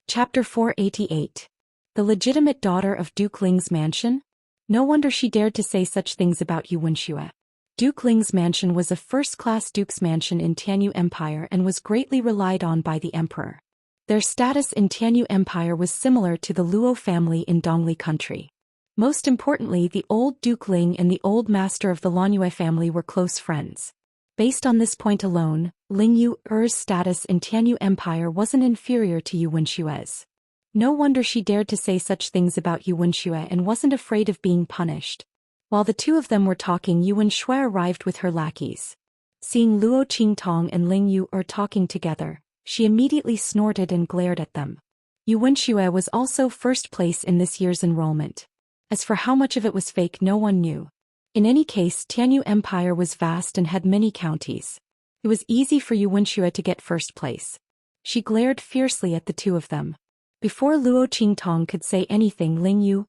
Chapter 488. The legitimate daughter of Duke Ling's mansion? No wonder she dared to say such things about Yu Wenxue. Duke Ling's mansion was a first-class duke's mansion in Tianyu Empire and was greatly relied on by the emperor. Their status in Tianyu Empire was similar to the Luo family in Dongli country. Most importantly, the old Duke Ling and the old master of the Lanyue family were close friends. Based on this point alone, Ling Yu's status in Tianyu Empire wasn't inferior to Yu Wenshue's. No wonder she dared to say such things about Yu Wenxue and wasn't afraid of being punished. While the two of them were talking, Yu Wenxue arrived with her lackeys. Seeing Luo Qingtong and Ling Yu talking together, she immediately snorted and glared at them. Yu Wenxue was also first place in this year's enrollment. As for how much of it was fake, no one knew. In any case, Tianyu Empire was vast and had many counties. It was easy for Yu Wenxue to get first place. She glared fiercely at the two of them. Before Luo Qingtong could say anything, Ling Yu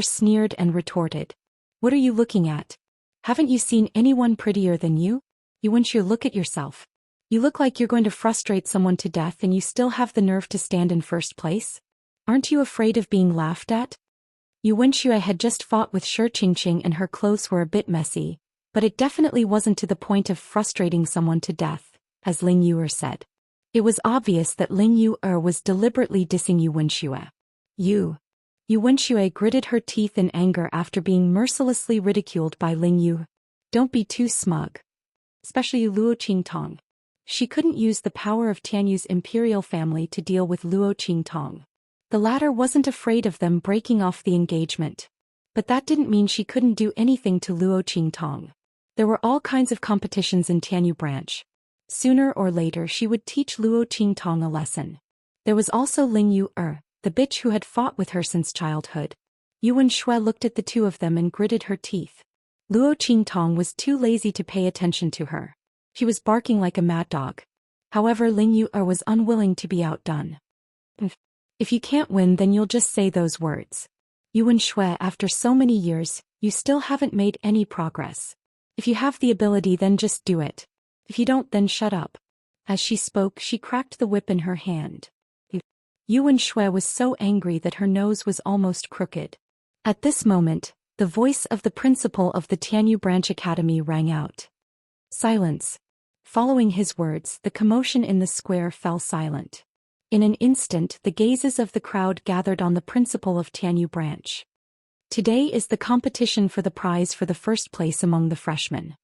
sneered and retorted. "What are you looking at? Haven't you seen anyone prettier than you? Yu Wenxue, look at yourself. You look like you're going to frustrate someone to death and you still have the nerve to stand in first place? Aren't you afraid of being laughed at?" Yu Wenxue had just fought with Shi Qingqing and her clothes were a bit messy, but it definitely wasn't to the point of frustrating someone to death, as Ling Yu said. It was obvious that Ling Yu was deliberately dissing Yu Wenxue. Yu Wenxue gritted her teeth in anger after being mercilessly ridiculed by Ling Yu. "Don't be too smug. Especially Luo Qingtong." She couldn't use the power of Tianyu's imperial family to deal with Luo Qingtong. The latter wasn't afraid of them breaking off the engagement. But that didn't mean she couldn't do anything to Luo Qingtong. There were all kinds of competitions in Tianyu branch. Sooner or later she would teach Luo Qingtong a lesson. There was also Ling Yu the bitch who had fought with her since childhood. Yu Wenxue looked at the two of them and gritted her teeth. Luo Qingtong was too lazy to pay attention to her. She was barking like a mad dog. However, Ling Yu was unwilling to be outdone. If you can't win, then you'll just say those words. Yu Wenxue, after so many years, you still haven't made any progress. If you have the ability, then just do it. If you don't, then shut up. As she spoke, she cracked the whip in her hand. Yu Wenxue was so angry that her nose was almost crooked. At this moment, the voice of the principal of the Tianyu Branch Academy rang out. "Silence." Following his words, the commotion in the square fell silent. In an instant, the gazes of the crowd gathered on the principal of Tianyu Branch. "Today is the competition for the prize for the first place among the freshmen.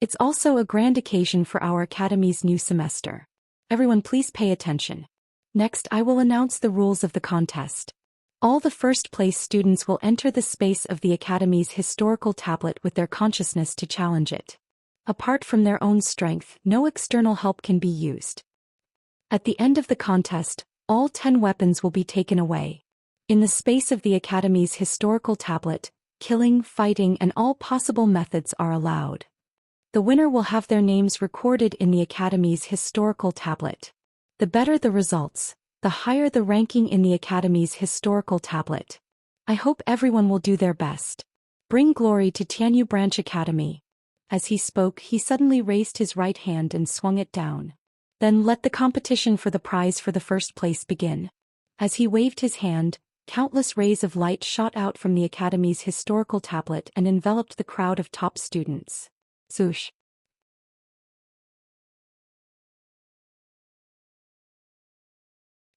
It's also a grand occasion for our academy's new semester. Everyone please pay attention. Next, I will announce the rules of the contest. All the first-place students will enter the space of the Academy's historical tablet with their consciousness to challenge it. Apart from their own strength, no external help can be used. At the end of the contest, all 10 weapons will be taken away. In the space of the Academy's historical tablet, killing, fighting, and all possible methods are allowed. The winner will have their names recorded in the Academy's historical tablet. The better the results, the higher the ranking in the Academy's historical tablet. I hope everyone will do their best. Bring glory to Tianyu Branch Academy. As he spoke, he suddenly raised his right hand and swung it down. Then let the competition for the prize for the first place begin. As he waved his hand, countless rays of light shot out from the Academy's historical tablet and enveloped the crowd of top students. Swoosh.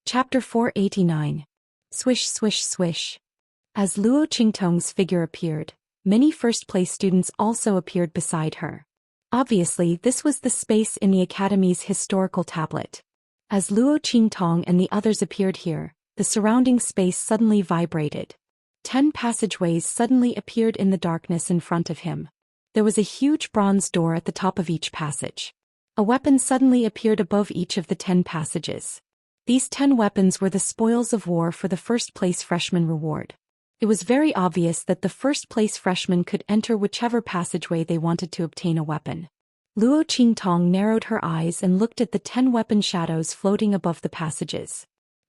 Chapter 489. Swish swish swish. As Luo Qingtong's figure appeared, many first-place students also appeared beside her. Obviously, this was the space in the Academy's historical tablet. As Luo Qingtong and the others appeared here, the surrounding space suddenly vibrated. 10 passageways suddenly appeared in the darkness in front of him. There was a huge bronze door at the top of each passage. A weapon suddenly appeared above each of the 10 passages. These 10 weapons were the spoils of war for the first-place freshman reward. It was very obvious that the first-place freshmen could enter whichever passageway they wanted to obtain a weapon. Luo Qingtong narrowed her eyes and looked at the 10 weapon shadows floating above the passages.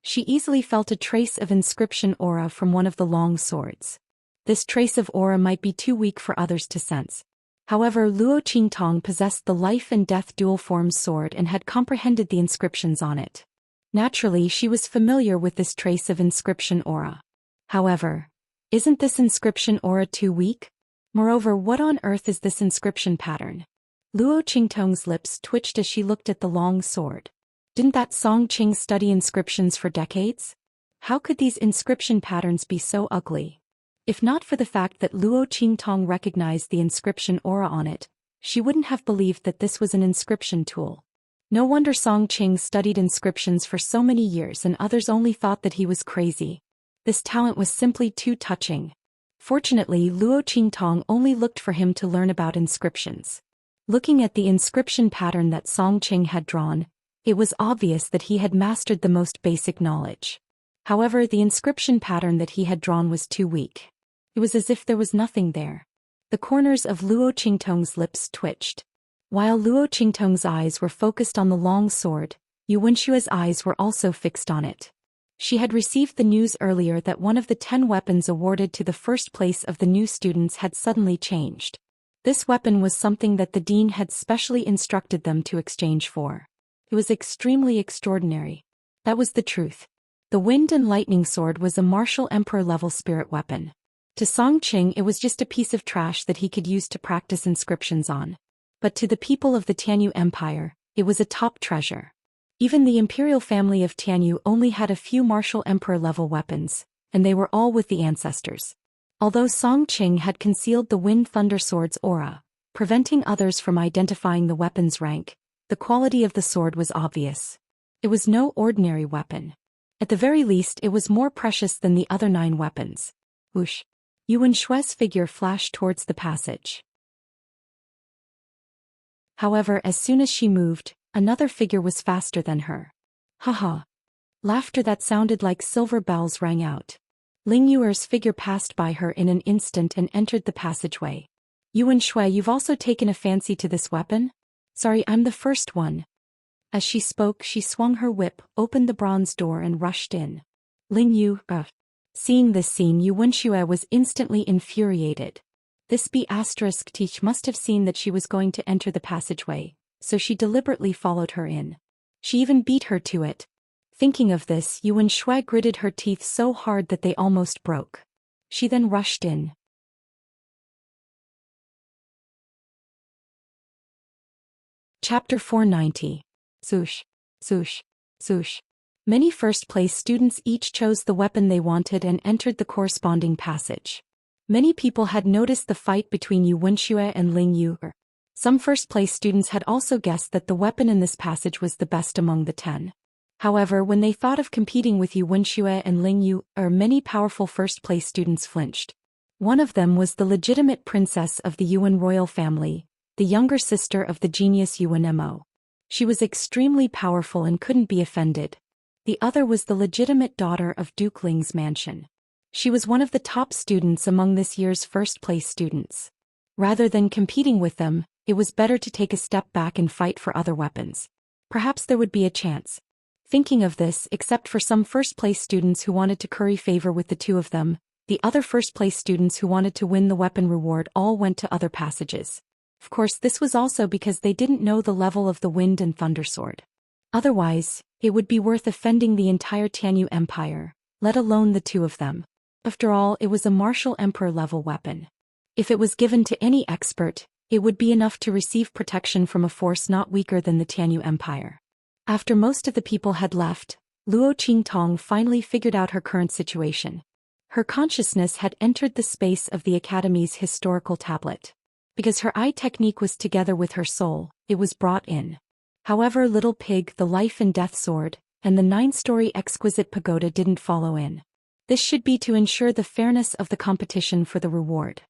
She easily felt a trace of inscription aura from one of the long swords. This trace of aura might be too weak for others to sense. However, Luo Qingtong possessed the life and death dual-form sword and had comprehended the inscriptions on it. Naturally, she was familiar with this trace of inscription aura. However, isn't this inscription aura too weak? Moreover, what on earth is this inscription pattern? Luo Qingtong's lips twitched as she looked at the long sword. Didn't that Song Qing study inscriptions for decades? How could these inscription patterns be so ugly? If not for the fact that Luo Qingtong recognized the inscription aura on it, she wouldn't have believed that this was an inscription tool. No wonder Song Qing studied inscriptions for so many years and others only thought that he was crazy. This talent was simply too touching. Fortunately, Luo Qingtong only looked for him to learn about inscriptions. Looking at the inscription pattern that Song Qing had drawn, it was obvious that he had mastered the most basic knowledge. However, the inscription pattern that he had drawn was too weak. It was as if there was nothing there. The corners of Luo Qingtong's lips twitched. While Luo Qingtong's eyes were focused on the long sword, Yu Wenshua's eyes were also fixed on it. She had received the news earlier that one of the 10 weapons awarded to the first place of the new students had suddenly changed. This weapon was something that the dean had specially instructed them to exchange for. It was extremely extraordinary. That was the truth. The Wind and Lightning Sword was a martial emperor-level spirit weapon. To Song Qing, it was just a piece of trash that he could use to practice inscriptions on. But to the people of the Tianyu Empire, it was a top treasure. Even the imperial family of Tianyu only had a few martial emperor-level weapons, and they were all with the ancestors. Although Song Qing had concealed the Wind Thunder Sword's aura, preventing others from identifying the weapon's rank, the quality of the sword was obvious. It was no ordinary weapon. At the very least, it was more precious than the other 9 weapons. Whoosh! Yu Wenshua's figure flashed towards the passage. However, as soon as she moved, another figure was faster than her. Haha! Laughter that sounded like silver bells rang out. Ling Yuer's figure passed by her in an instant and entered the passageway. Yu Wenshue, you've also taken a fancy to this weapon? Sorry, I'm the first one. As she spoke, she swung her whip, opened the bronze door and rushed in. Ling Yu, Seeing this scene, Yu Wenshue was instantly infuriated. This B*teach must have seen that she was going to enter the passageway, so she deliberately followed her in. She even beat her to it. Thinking of this, Yu Wenshue gritted her teeth so hard that they almost broke. She then rushed in. Chapter 490. Swoosh, swoosh, swoosh. Many first-place students each chose the weapon they wanted and entered the corresponding passage. Many people had noticed the fight between Yu Wenshue and Ling Yu. Some first-place students had also guessed that the weapon in this passage was the best among the 10. However, when they thought of competing with Yu Wenshue and Ling Yu, many powerful first-place students flinched. One of them was the legitimate princess of the Yuan royal family, the younger sister of the genius Yuan Mo. She was extremely powerful and couldn't be offended. The other was the legitimate daughter of Duke Ling's mansion. She was one of the top students among this year's first-place students. Rather than competing with them, it was better to take a step back and fight for other weapons. Perhaps there would be a chance. Thinking of this, except for some first-place students who wanted to curry favor with the two of them, the other first-place students who wanted to win the weapon reward all went to other passages. Of course, this was also because they didn't know the level of the Wind and Thunder Sword. Otherwise, it would be worth offending the entire Tianyu Empire, let alone the two of them. After all, it was a martial emperor-level weapon. If it was given to any expert, it would be enough to receive protection from a force not weaker than the Tianyu Empire. After most of the people had left, Luo Qingtong finally figured out her current situation. Her consciousness had entered the space of the Academy's historical tablet. Because her eye technique was together with her soul, it was brought in. However, Little Pig, the Life and Death Sword, and the 9-story exquisite pagoda didn't follow in. This should be to ensure the fairness of the competition for the reward.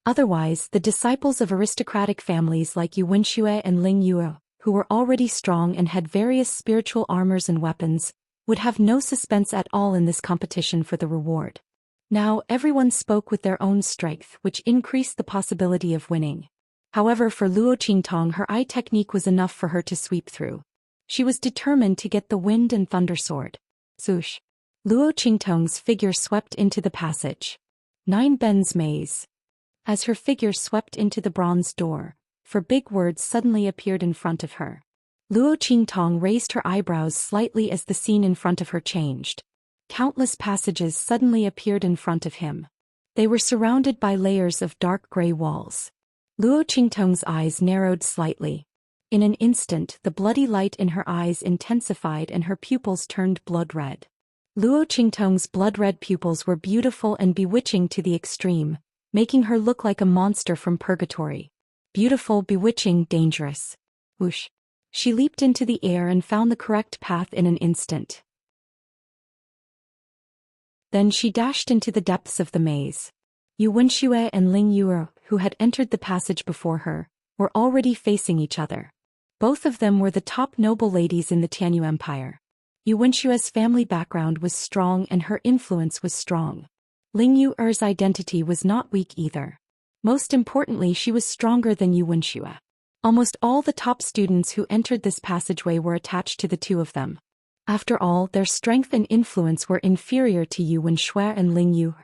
Otherwise, the disciples of aristocratic families like Yu Wenxue and Ling Yue, who were already strong and had various spiritual armors and weapons, would have no suspense at all in this competition for the reward. Now, everyone spoke with their own strength, which increased the possibility of winning. However, for Luo Qingtong, her eye technique was enough for her to sweep through. She was determined to get the Wind and Thunder Sword. Swoosh! Luo Qingtong's figure swept into the passage. 9 Ben's maze. As her figure swept into the bronze door, 4 big words suddenly appeared in front of her. Luo Qingtong raised her eyebrows slightly as the scene in front of her changed. Countless passages suddenly appeared in front of him. They were surrounded by layers of dark gray walls. Luo Qingtong's eyes narrowed slightly. In an instant, the bloody light in her eyes intensified and her pupils turned blood red. Luo Qingtong's blood-red pupils were beautiful and bewitching to the extreme, making her look like a monster from purgatory. Beautiful, bewitching, dangerous. Whoosh! She leaped into the air and found the correct path in an instant. Then she dashed into the depths of the maze. Yu Wenxue and Ling Yue, who had entered the passage before her, were already facing each other. Both of them were the top noble ladies in the Tianyu Empire. Yu Wenshue's family background was strong and her influence was strong. Ling Yue's identity was not weak either. Most importantly, she was stronger than Yu Wenxue. Almost all the top students who entered this passageway were attached to the two of them. After all, their strength and influence were inferior to Yu Wenxue and Ling Yue.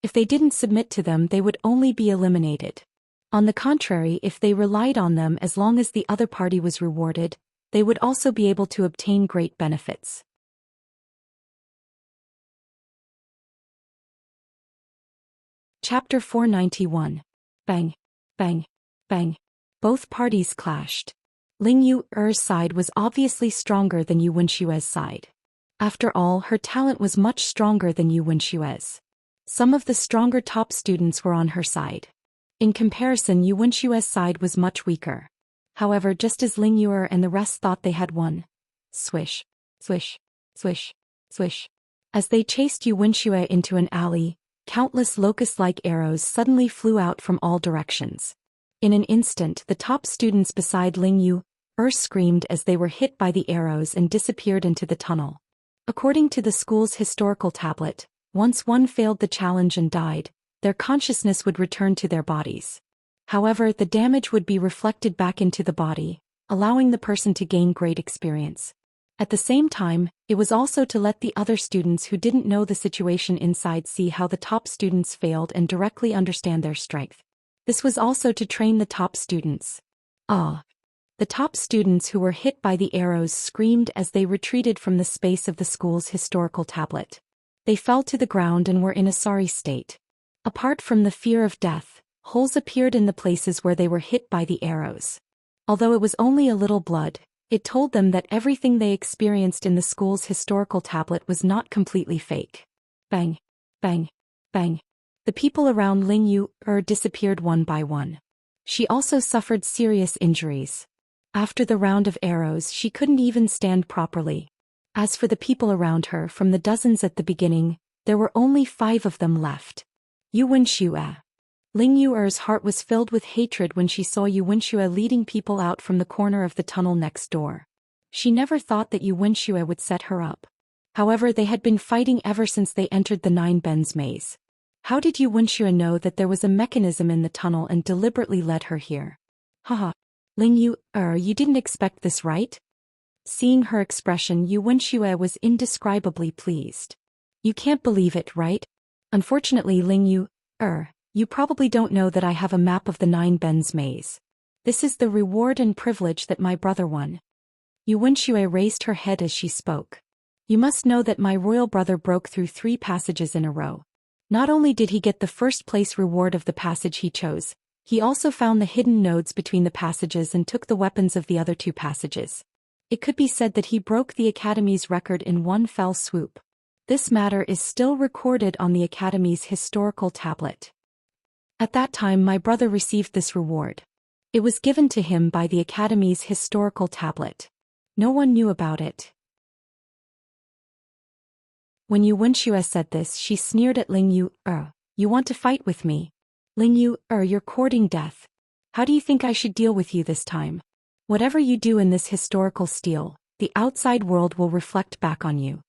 If they didn't submit to them, they would only be eliminated. On the contrary, if they relied on them as long as the other party was rewarded, they would also be able to obtain great benefits. Chapter 491. Bang, bang, bang. Both parties clashed. Ling Yue's side was obviously stronger than Yu Wenshue's side. After all, her talent was much stronger than Yu Wenshue's. Some of the stronger top students were on her side. In comparison, Yu Wenshue's side was much weaker. However, just as Ling Yue and the rest thought they had won, swish, swish, swish, swish. As they chased Yu Wenxue into an alley, countless locust-like arrows suddenly flew out from all directions. In an instant, the top students beside Ling Yue screamed as they were hit by the arrows and disappeared into the tunnel. According to the school's historical tablet, once one failed the challenge and died, their consciousness would return to their bodies. However, the damage would be reflected back into the body, allowing the person to gain great experience. At the same time, it was also to let the other students who didn't know the situation inside see how the top students failed and directly understand their strength. This was also to train the top students. The top students who were hit by the arrows screamed as they retreated from the space of the school's historical tablet. They fell to the ground and were in a sorry state. Apart from the fear of death, holes appeared in the places where they were hit by the arrows. Although it was only a little blood, it told them that everything they experienced in the school's historical tablet was not completely fake. Bang, bang, bang. The people around Ling Yue disappeared one by one. She also suffered serious injuries. After the round of arrows, she couldn't even stand properly. As for the people around her, from the dozens at the beginning, there were only 5 of them left. Yu Wenxue. Ling Yue's heart was filled with hatred when she saw Yu Wenxue leading people out from the corner of the tunnel next door. She never thought that Yu Wenxue would set her up. However, they had been fighting ever since they entered the 9 Ben's maze. How did Yu Wenxue know that there was a mechanism in the tunnel and deliberately led her here? Haha. Ling Yu, you didn't expect this, right? Seeing her expression, Yu Wenxue was indescribably pleased. You can't believe it, right? Unfortunately, Ling Yu, you probably don't know that I have a map of the Nine Bens maze. This is the reward and privilege that my brother won. Yu Wenxue raised her head as she spoke. You must know that my royal brother broke through 3 passages in a row. Not only did he get the first place reward of the passage he chose, he also found the hidden nodes between the passages and took the weapons of the other 2 passages. It could be said that he broke the Academy's record in one fell swoop. This matter is still recorded on the Academy's historical tablet. At that time my brother received this reward. It was given to him by the Academy's historical tablet. No one knew about it. When Yu Wenxue said this, she sneered at Ling Yu, you want to fight with me? Ling Yu, you're courting death. How do you think I should deal with you this time? Whatever you do in this historical steel, the outside world will reflect back on you.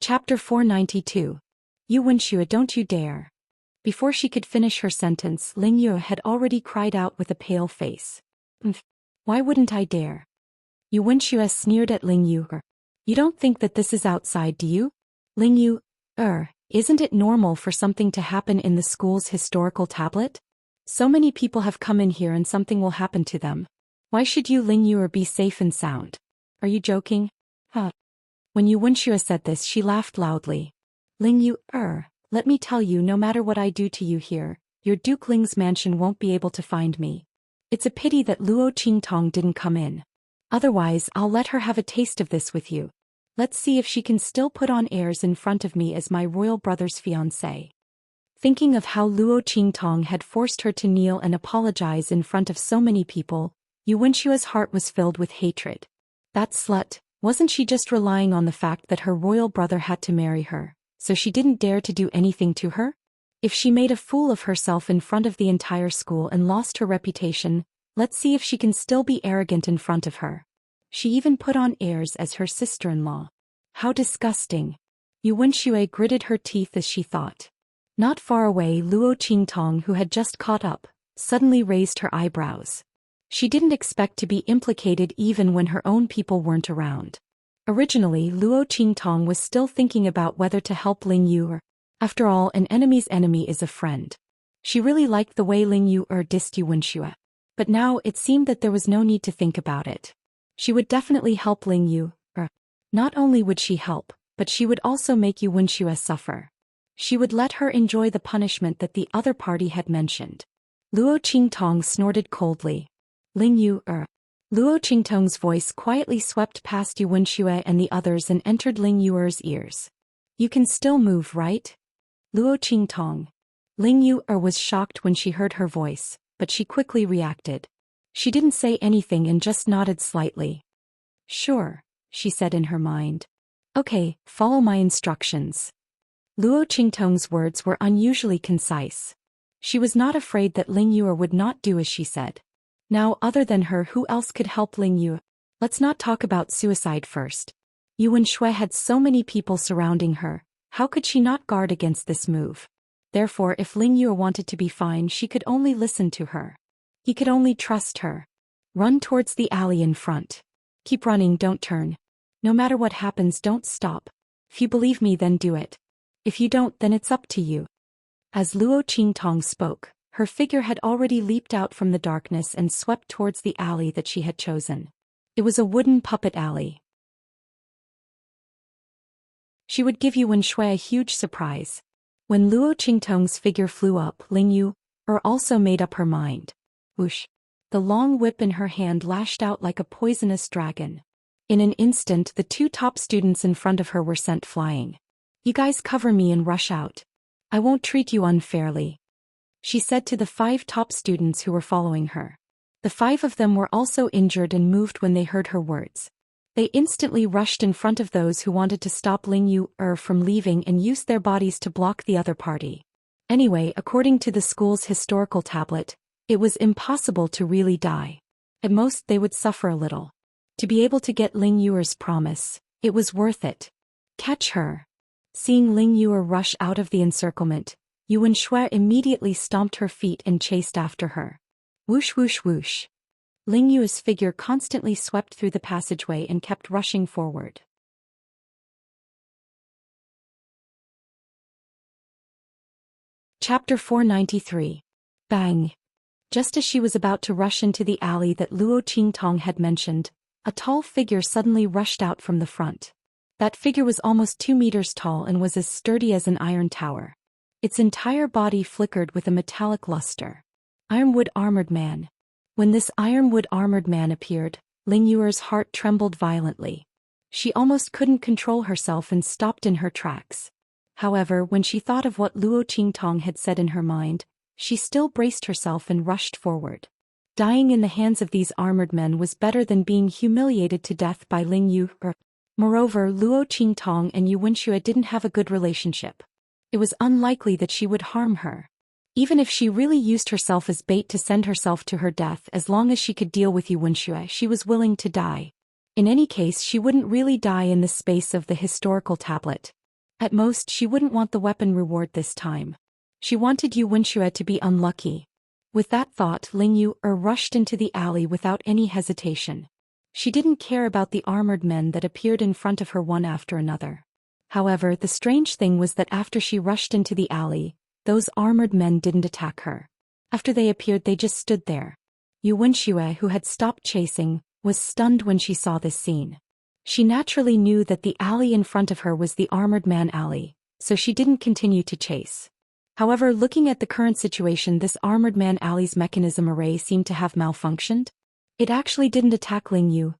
Chapter 492. Yu Wenxue, don't you dare. Before she could finish her sentence, Ling Yu had already cried out with a pale face. Why wouldn't I dare? Yu Wenxue sneered at Ling Yu. You don't think that this is outside, do you? Ling Yu, isn't it normal for something to happen in the school's historical tablet? So many people have come in here and something will happen to them. Why should you, Ling Yu, be safe and sound? Are you joking? When Yu Wenxue said this, she laughed loudly. Ling Yu, let me tell you, no matter what I do to you here, your Dukeling's mansion won't be able to find me. It's a pity that Luo Qingtong didn't come in. Otherwise, I'll let her have a taste of this with you. Let's see if she can still put on airs in front of me as my royal brother's fiancée. Thinking of how Luo Qingtong had forced her to kneel and apologize in front of so many people, Yu Wenshue's heart was filled with hatred. That slut, wasn't she just relying on the fact that her royal brother had to marry her, so she didn't dare to do anything to her? If she made a fool of herself in front of the entire school and lost her reputation, let's see if she can still be arrogant in front of her. She even put on airs as her sister-in-law. How disgusting. Yu Wenxue gritted her teeth as she thought. Not far away, Luo Qingtong, who had just caught up, suddenly raised her eyebrows. She didn't expect to be implicated even when her own people weren't around. Originally, Luo Qingtong was still thinking about whether to help Ling Yu or, after all, an enemy's enemy is a friend. She really liked the way Ling Yu dissed Yu Wenxue. But now it seemed that there was no need to think about it. She would definitely help Ling Yu. Not only would she help, but she would also make Yu Wenxue suffer. She would let her enjoy the punishment that the other party had mentioned. Luo Qingtong snorted coldly. Ling Yu, Luo Qingtong's voice quietly swept past Yu Wenxue and the others and entered Ling Yu's ears. You can still move, right? Luo Qingtong. Ling Yu was shocked when she heard her voice, but she quickly reacted. She didn't say anything and just nodded slightly. Sure, she said in her mind. Okay, follow my instructions. Luo Qingtong's words were unusually concise. She was not afraid that Ling Yu would not do as she said. Now, other than her, who else could help Ling Yu? Let's not talk about suicide first. Yu Wenxue had so many people surrounding her. How could she not guard against this move? Therefore, if Ling Yu wanted to be fine, she could only listen to her. He could only trust her. Run towards the alley in front. Keep running, don't turn. No matter what happens, don't stop. If you believe me, then do it. If you don't, then it's up to you. As Luo Qingtong spoke, her figure had already leaped out from the darkness and swept towards the alley that she had chosen. It was a wooden puppet alley. She would give Yu Wenxue a huge surprise. When Luo Qingtong's figure flew up, Ling Yu also made up her mind. Whoosh! The long whip in her hand lashed out like a poisonous dragon. In an instant, the 2 top students in front of her were sent flying. You guys cover me and rush out. I won't treat you unfairly, she said to the 5 top students who were following her. The 5 of them were also injured and moved when they heard her words. They instantly rushed in front of those who wanted to stop Ling Yu from leaving and used their bodies to block the other party. Anyway, according to the school's historical tablet, it was impossible to really die. At most, they would suffer a little. To be able to get Ling Yu's promise, It was worth it. Catch her. Seeing Ling Yue rush out of the encirclement, Yuan Shui immediately stomped her feet and chased after her. Whoosh whoosh whoosh. Ling Yue's figure constantly swept through the passageway and kept rushing forward. Chapter 493. Bang! Just as she was about to rush into the alley that Luo Qingtong had mentioned, a tall figure suddenly rushed out from the front. That figure was almost 2 meters tall and was as sturdy as an iron tower. Its entire body flickered with a metallic luster. Ironwood armored man. When this ironwood armored man appeared, Ling Yuer's heart trembled violently. She almost couldn't control herself and stopped in her tracks. However, when she thought of what Luo Qingtong had said in her mind, she still braced herself and rushed forward. Dying in the hands of these armored men was better than being humiliated to death by Ling Yue. Moreover, Luo Qingtong and Yu Wenxue didn't have a good relationship. It was unlikely that she would harm her. Even if she really used herself as bait to send herself to her death, as long as she could deal with Yu Wenxue, she was willing to die. In any case, she wouldn't really die in the space of the historical tablet. At most, she wouldn't want the weapon reward this time. She wanted Yu Wenxue to be unlucky. With that thought, Ling Yue rushed into the alley without any hesitation. She didn't care about the armored men that appeared in front of her one after another. However, the strange thing was that after she rushed into the alley, those armored men didn't attack her. After they appeared, they just stood there. Yu Wenxue, who had stopped chasing, was stunned when she saw this scene. She naturally knew that the alley in front of her was the armored man alley, so she didn't continue to chase. However, looking at the current situation, this armored man alley's mechanism array seemed to have malfunctioned. It actually didn't attack Ling Yue.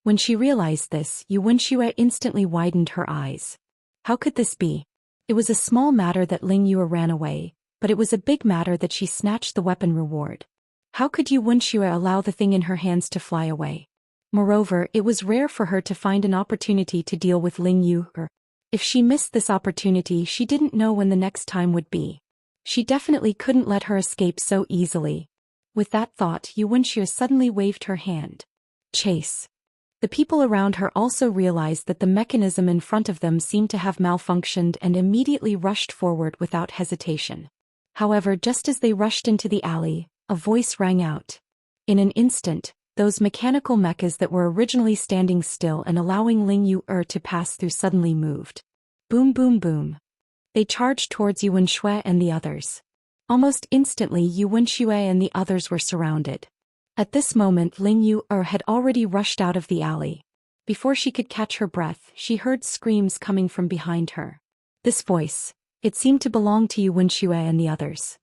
When she realized this, Yu Wenxue instantly widened her eyes. How could this be? It was a small matter that Ling Yue ran away, but it was a big matter that she snatched the weapon reward. How could Yu Wenxue allow the thing in her hands to fly away? Moreover, it was rare for her to find an opportunity to deal with Ling Yue. If she missed this opportunity, she didn't know when the next time would be. She definitely couldn't let her escape so easily. With that thought, Yu Wenxue suddenly waved her hand. Chase. The people around her also realized that the mechanism in front of them seemed to have malfunctioned and immediately rushed forward without hesitation. However, just as they rushed into the alley, a voice rang out. In an instant, those mechanical mechas that were originally standing still and allowing Ling Yue to pass through suddenly moved. Boom boom boom. They charged towards Yu Wenxue and the others. Almost instantly, Yu Wenxue and the others were surrounded. At this moment, Ling Yue had already rushed out of the alley. Before she could catch her breath, she heard screams coming from behind her. This voice, it seemed to belong to Yu Wenxue and the others.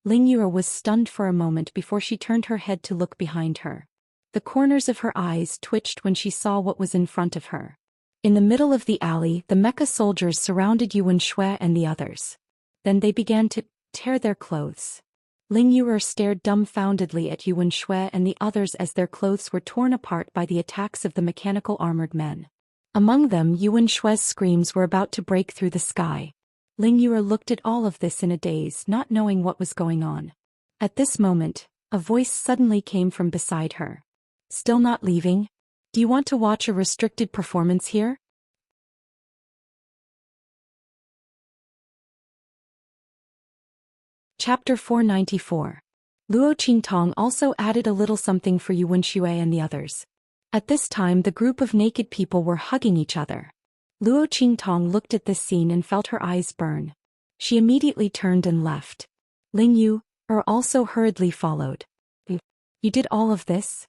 Ling Yue was stunned for a moment before she turned her head to look behind her. The corners of her eyes twitched when she saw what was in front of her. In the middle of the alley, the mecha soldiers surrounded Yu Wenxue and the others. Then they began to tear their clothes. Ling Yue stared dumbfoundedly at Yu Wenxue and the others as their clothes were torn apart by the attacks of the mechanical armored men. Among them, Yu Wenshue's screams were about to break through the sky. Ling Yue looked at all of this in a daze, not knowing what was going on. At this moment, a voice suddenly came from beside her. Still not leaving? Do you want to watch a restricted performance here? Chapter 494. Luo Qingtong also added a little something for Yu Wenxue and the others. At this time, the group of naked people were hugging each other. Luo Qingtong looked at this scene and felt her eyes burn. She immediately turned and left. Ling Yue also hurriedly followed. You did all of this?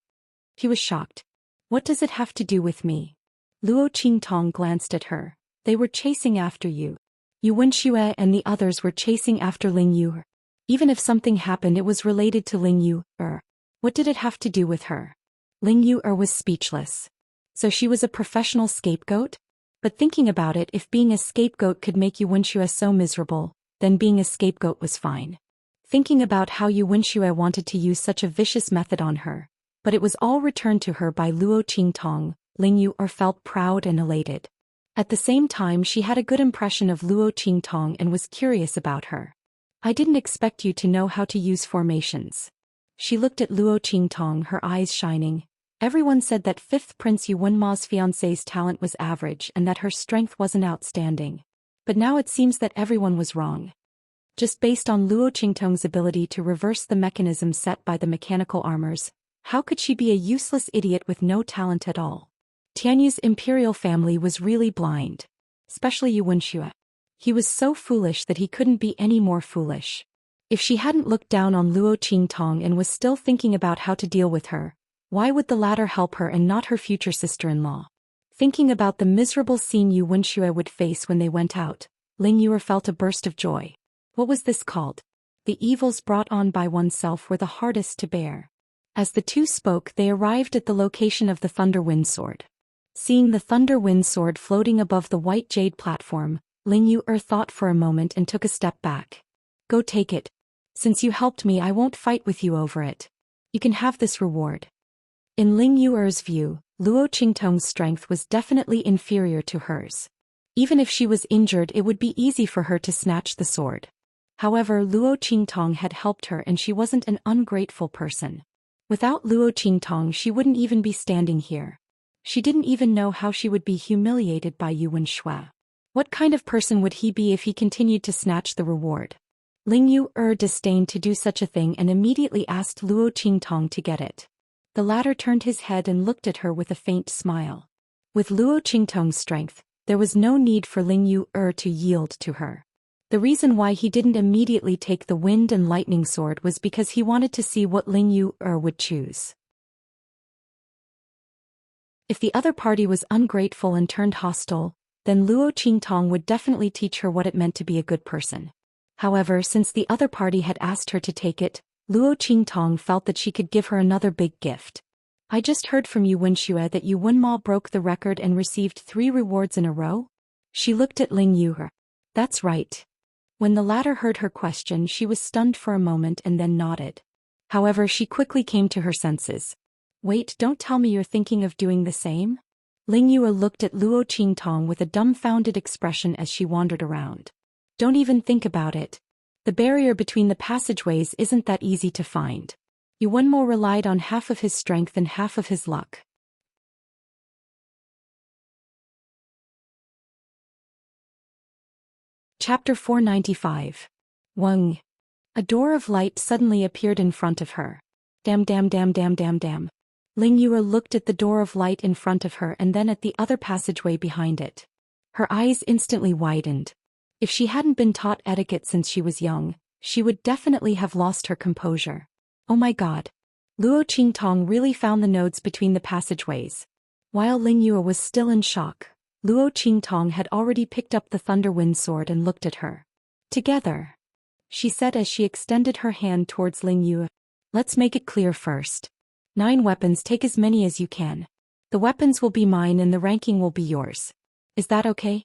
He was shocked. What does it have to do with me? Luo Qingtong glanced at her. They were chasing after you. Yu Wenxue and the others were chasing after Ling Yue. Even if something happened, it was related to Ling Yue. What did it have to do with her? Ling Yue was speechless. So she was a professional scapegoat? But thinking about it, if being a scapegoat could make Yu Wenxue so miserable, then being a scapegoat was fine. Thinking about how Yu Wenxue wanted to use such a vicious method on her, but it was all returned to her by Luo Qingtong, Ling Yue felt proud and elated. At the same time, she had a good impression of Luo Qingtong and was curious about her. I didn't expect you to know how to use formations. She looked at Luo Qingtong, her eyes shining. Everyone said that 5th Prince Yu Wenma's fiancée's talent was average and that her strength wasn't outstanding. But now it seems that everyone was wrong. Just based on Luo Qingtong's ability to reverse the mechanism set by the mechanical armors, how could she be a useless idiot with no talent at all? Tianyu's imperial family was really blind. Especially Yu Wenxue. He was so foolish that he couldn't be any more foolish. If she hadn't looked down on Luo Qingtong and was still thinking about how to deal with her, why would the latter help her and not her future sister-in-law? Thinking about the miserable scene Yu Wenxue would face when they went out, Ling Yuer felt a burst of joy. What was this called? The evils brought on by oneself were the hardest to bear. As the two spoke, they arrived at the location of the Thunder Wind Sword. Seeing the Thunder Wind Sword floating above the white jade platform, Ling Yuer thought for a moment and took a step back. Go take it. Since you helped me, I won't fight with you over it. You can have this reward. In Ling Yuer's view, Luo Qingtong's strength was definitely inferior to hers. Even if she was injured, it would be easy for her to snatch the sword. However, Luo Qingtong had helped her and she wasn't an ungrateful person. Without Luo Qingtong, she wouldn't even be standing here. She didn't even know how she would be humiliated by Yu Wenxue. What kind of person would he be if he continued to snatch the reward? Ling Yuer disdained to do such a thing and immediately asked Luo Qingtong to get it. The latter turned his head and looked at her with a faint smile. With Luo Qingtong's strength, there was no need for Ling Yuer to yield to her. The reason why he didn't immediately take the Wind and Lightning Sword was because he wanted to see what Ling Yuer would choose. If the other party was ungrateful and turned hostile, then Luo Qingtong would definitely teach her what it meant to be a good person. However, since the other party had asked her to take it, Luo Qingtong felt that she could give her another big gift. I just heard from Yu Wenxue that Yu Wenma broke the record and received 3 rewards in a row? She looked at Ling Yuer. That's right. When the latter heard her question, she was stunned for a moment and then nodded. However, she quickly came to her senses. Wait, don't tell me you're thinking of doing the same? Ling Yuer looked at Luo Qingtong with a dumbfounded expression as she wandered around. Don't even think about it. The barrier between the passageways isn't that easy to find. Yu Wenmo relied on half of his strength and half of his luck. Chapter 495. Weng. A door of light suddenly appeared in front of her. Damn. Ling Yuer looked at the door of light in front of her and then at the other passageway behind it. Her eyes instantly widened. If she hadn't been taught etiquette since she was young, she would definitely have lost her composure. Oh my god. Luo Qingtong really found the nodes between the passageways. While Ling Yuer was still in shock, Luo Qingtong had already picked up the Thunder Wind Sword and looked at her. Together, she said as she extended her hand towards Ling Yuer. Let's make it clear first. 9 weapons, take as many as you can. The weapons will be mine and the ranking will be yours. Is that okay?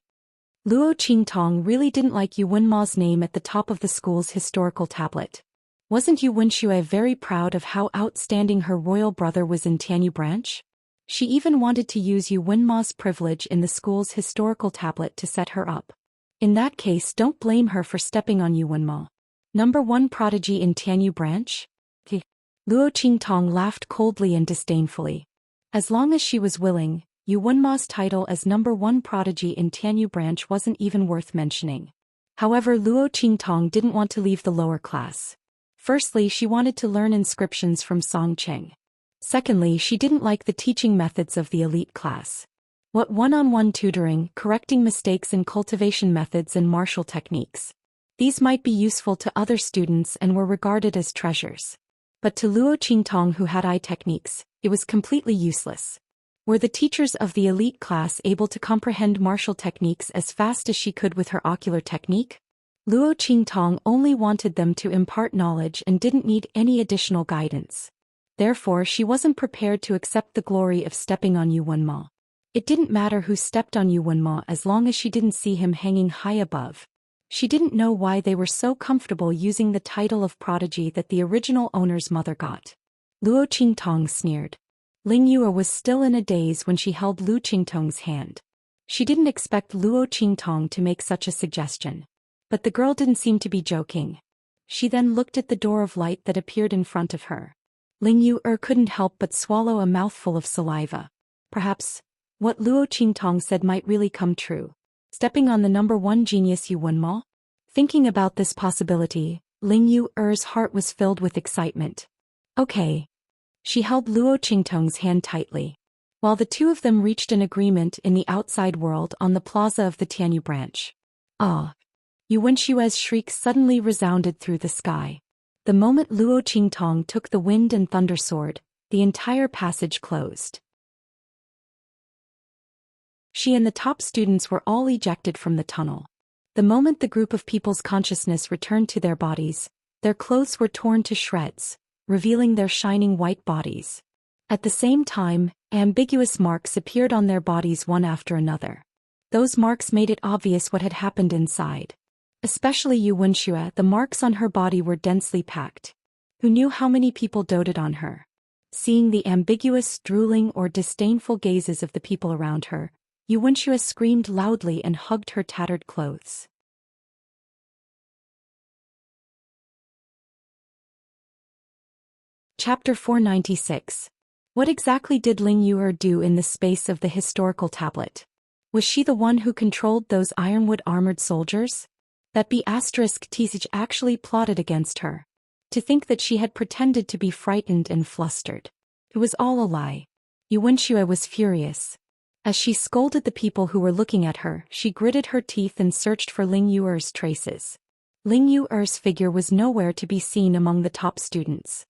Luo Qingtong really didn't like Yu Wenma's name at the top of the school's historical tablet. Wasn't Yu Wenxue very proud of how outstanding her royal brother was in Tianyu branch? She even wanted to use Yu Wenma's privilege in the school's historical tablet to set her up. In that case, don't blame her for stepping on Yu Wenma. Number 1 prodigy in Tianyu branch? Luo Qingtong laughed coldly and disdainfully. As long as she was willing, Yu Wenma's title as number 1 prodigy in Tianyu branch wasn't even worth mentioning. However, Luo Qingtong didn't want to leave the lower class. Firstly, she wanted to learn inscriptions from Song Cheng. Secondly, she didn't like the teaching methods of the elite class. What one-on-one tutoring, correcting mistakes in cultivation methods and martial techniques. These might be useful to other students and were regarded as treasures. But to Luo Qingtong, who had eye techniques, it was completely useless. Were the teachers of the elite class able to comprehend martial techniques as fast as she could with her ocular technique? Luo Qingtong only wanted them to impart knowledge and didn't need any additional guidance. Therefore, she wasn't prepared to accept the glory of stepping on Yu Wenma. It didn't matter who stepped on Yu Wenma as long as she didn't see him hanging high above. She didn't know why they were so comfortable using the title of prodigy that the original owner's mother got. Luo Qingtong sneered. Ling Yuer was still in a daze when she held Luo Qingtong's hand. She didn't expect Luo Qingtong to make such a suggestion. But the girl didn't seem to be joking. She then looked at the door of light that appeared in front of her. Ling Yu couldn't help but swallow a mouthful of saliva. Perhaps what Luo Qingtong said might really come true. Stepping on the number one genius Yu Wenmo? Thinking about this possibility, Ling Yu's heart was filled with excitement. Okay. She held Luo Qingtong's hand tightly. While the two of them reached an agreement in the outside world on the plaza of the Tianyu branch. Ah! Yu Wenshue's shriek suddenly resounded through the sky. The moment Luo Qingtong took the wind and thunder sword, the entire passage closed. She and the top students were all ejected from the tunnel. The moment the group of people's consciousness returned to their bodies, their clothes were torn to shreds, revealing their shining white bodies. At the same time, ambiguous marks appeared on their bodies one after another. Those marks made it obvious what had happened inside. Especially Yu Wenxue, the marks on her body were densely packed. Who knew how many people doted on her? Seeing the ambiguous, drooling or disdainful gazes of the people around her, Yu Wenxue screamed loudly and hugged her tattered clothes. Chapter 496. What exactly did Ling Yu do in the space of the historical tablet? Was she the one who controlled those ironwood armored soldiers? That B***Tsich actually plotted against her. To think that she had pretended to be frightened and flustered. It was all a lie. Yu Wenxue was furious. As she scolded the people who were looking at her, she gritted her teeth and searched for Ling Yu's traces. Ling Yu's figure was nowhere to be seen among the top students.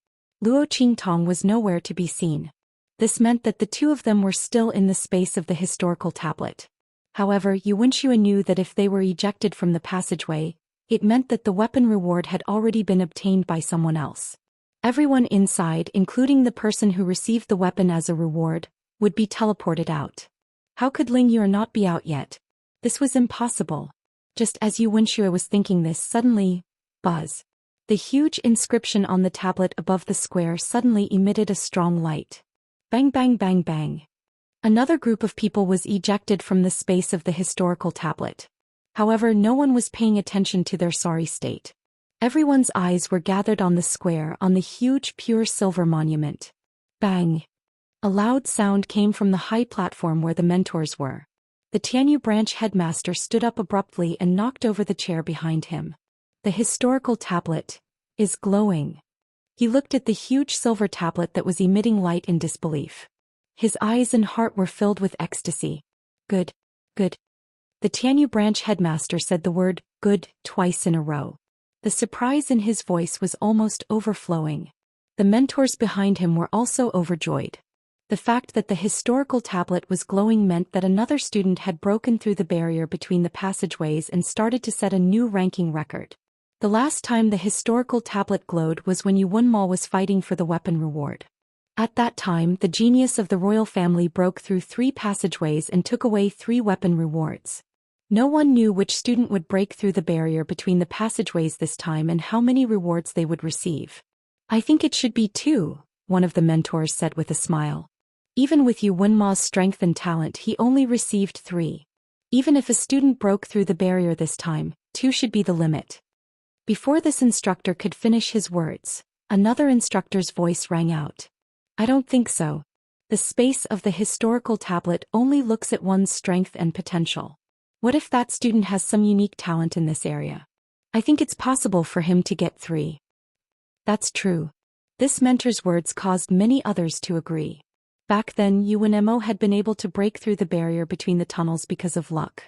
Luo Qingtong was nowhere to be seen. This meant that the two of them were still in the space of the historical tablet. However, Yu Wenxue knew that if they were ejected from the passageway, it meant that the weapon reward had already been obtained by someone else. Everyone inside, including the person who received the weapon as a reward, would be teleported out. How could Ling Yu not be out yet? This was impossible. Just as Yu Wenxue was thinking this, suddenly, buzz. The huge inscription on the tablet above the square suddenly emitted a strong light. Bang bang bang bang. Another group of people was ejected from the space of the historical tablet. However, no one was paying attention to their sorry state. Everyone's eyes were gathered on the square on the huge pure silver monument. Bang! A loud sound came from the high platform where the mentors were. The Tianyu branch headmaster stood up abruptly and knocked over the chair behind him. The historical tablet is glowing. He looked at the huge silver tablet that was emitting light in disbelief. His eyes and heart were filled with ecstasy. Good, good. The Tianyu branch headmaster said the word good twice in a row. The surprise in his voice was almost overflowing. The mentors behind him were also overjoyed. The fact that the historical tablet was glowing meant that another student had broken through the barrier between the passageways and started to set a new ranking record. The last time the historical tablet glowed was when Yu Wenmo was fighting for the weapon reward. At that time, the genius of the royal family broke through 3 passageways and took away 3 weapon rewards. No one knew which student would break through the barrier between the passageways this time and how many rewards they would receive. I think it should be 2, one of the mentors said with a smile. Even with Yu Wenmo's strength and talent, he only received 3. Even if a student broke through the barrier this time, 2 should be the limit. Before this instructor could finish his words, another instructor's voice rang out. I don't think so. The space of the historical tablet only looks at one's strength and potential. What if that student has some unique talent in this area? I think it's possible for him to get 3. That's true. This mentor's words caused many others to agree. Back then, Yu Wenmo had been able to break through the barrier between the tunnels because of luck.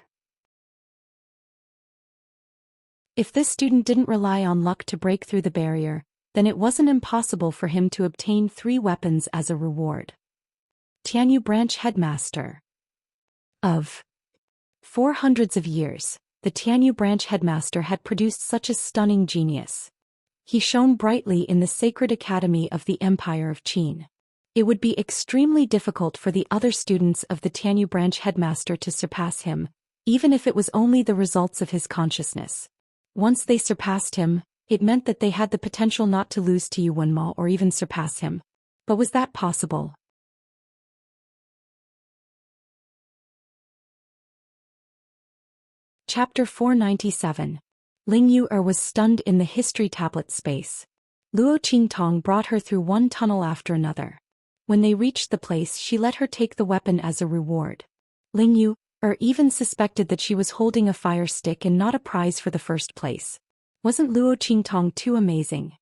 If this student didn't rely on luck to break through the barrier, then it wasn't impossible for him to obtain 3 weapons as a reward. Tianyu branch headmaster. For hundreds of years, the Tianyu branch headmaster had produced such a stunning genius. He shone brightly in the sacred academy of the Empire of Qin. It would be extremely difficult for the other students of the Tianyu branch headmaster to surpass him, even if it was only the results of his consciousness. Once they surpassed him, it meant that they had the potential not to lose to Yu Wenmo or even surpass him. But was that possible? Chapter 497. Ling Yu was stunned in the history tablet space. Luo Qingtong brought her through one tunnel after another. When they reached the place, she let her take the weapon as a reward. Ling Yu even suspected that she was holding a fire stick and not a prize for the first place. Wasn't Luo Qingtong too amazing?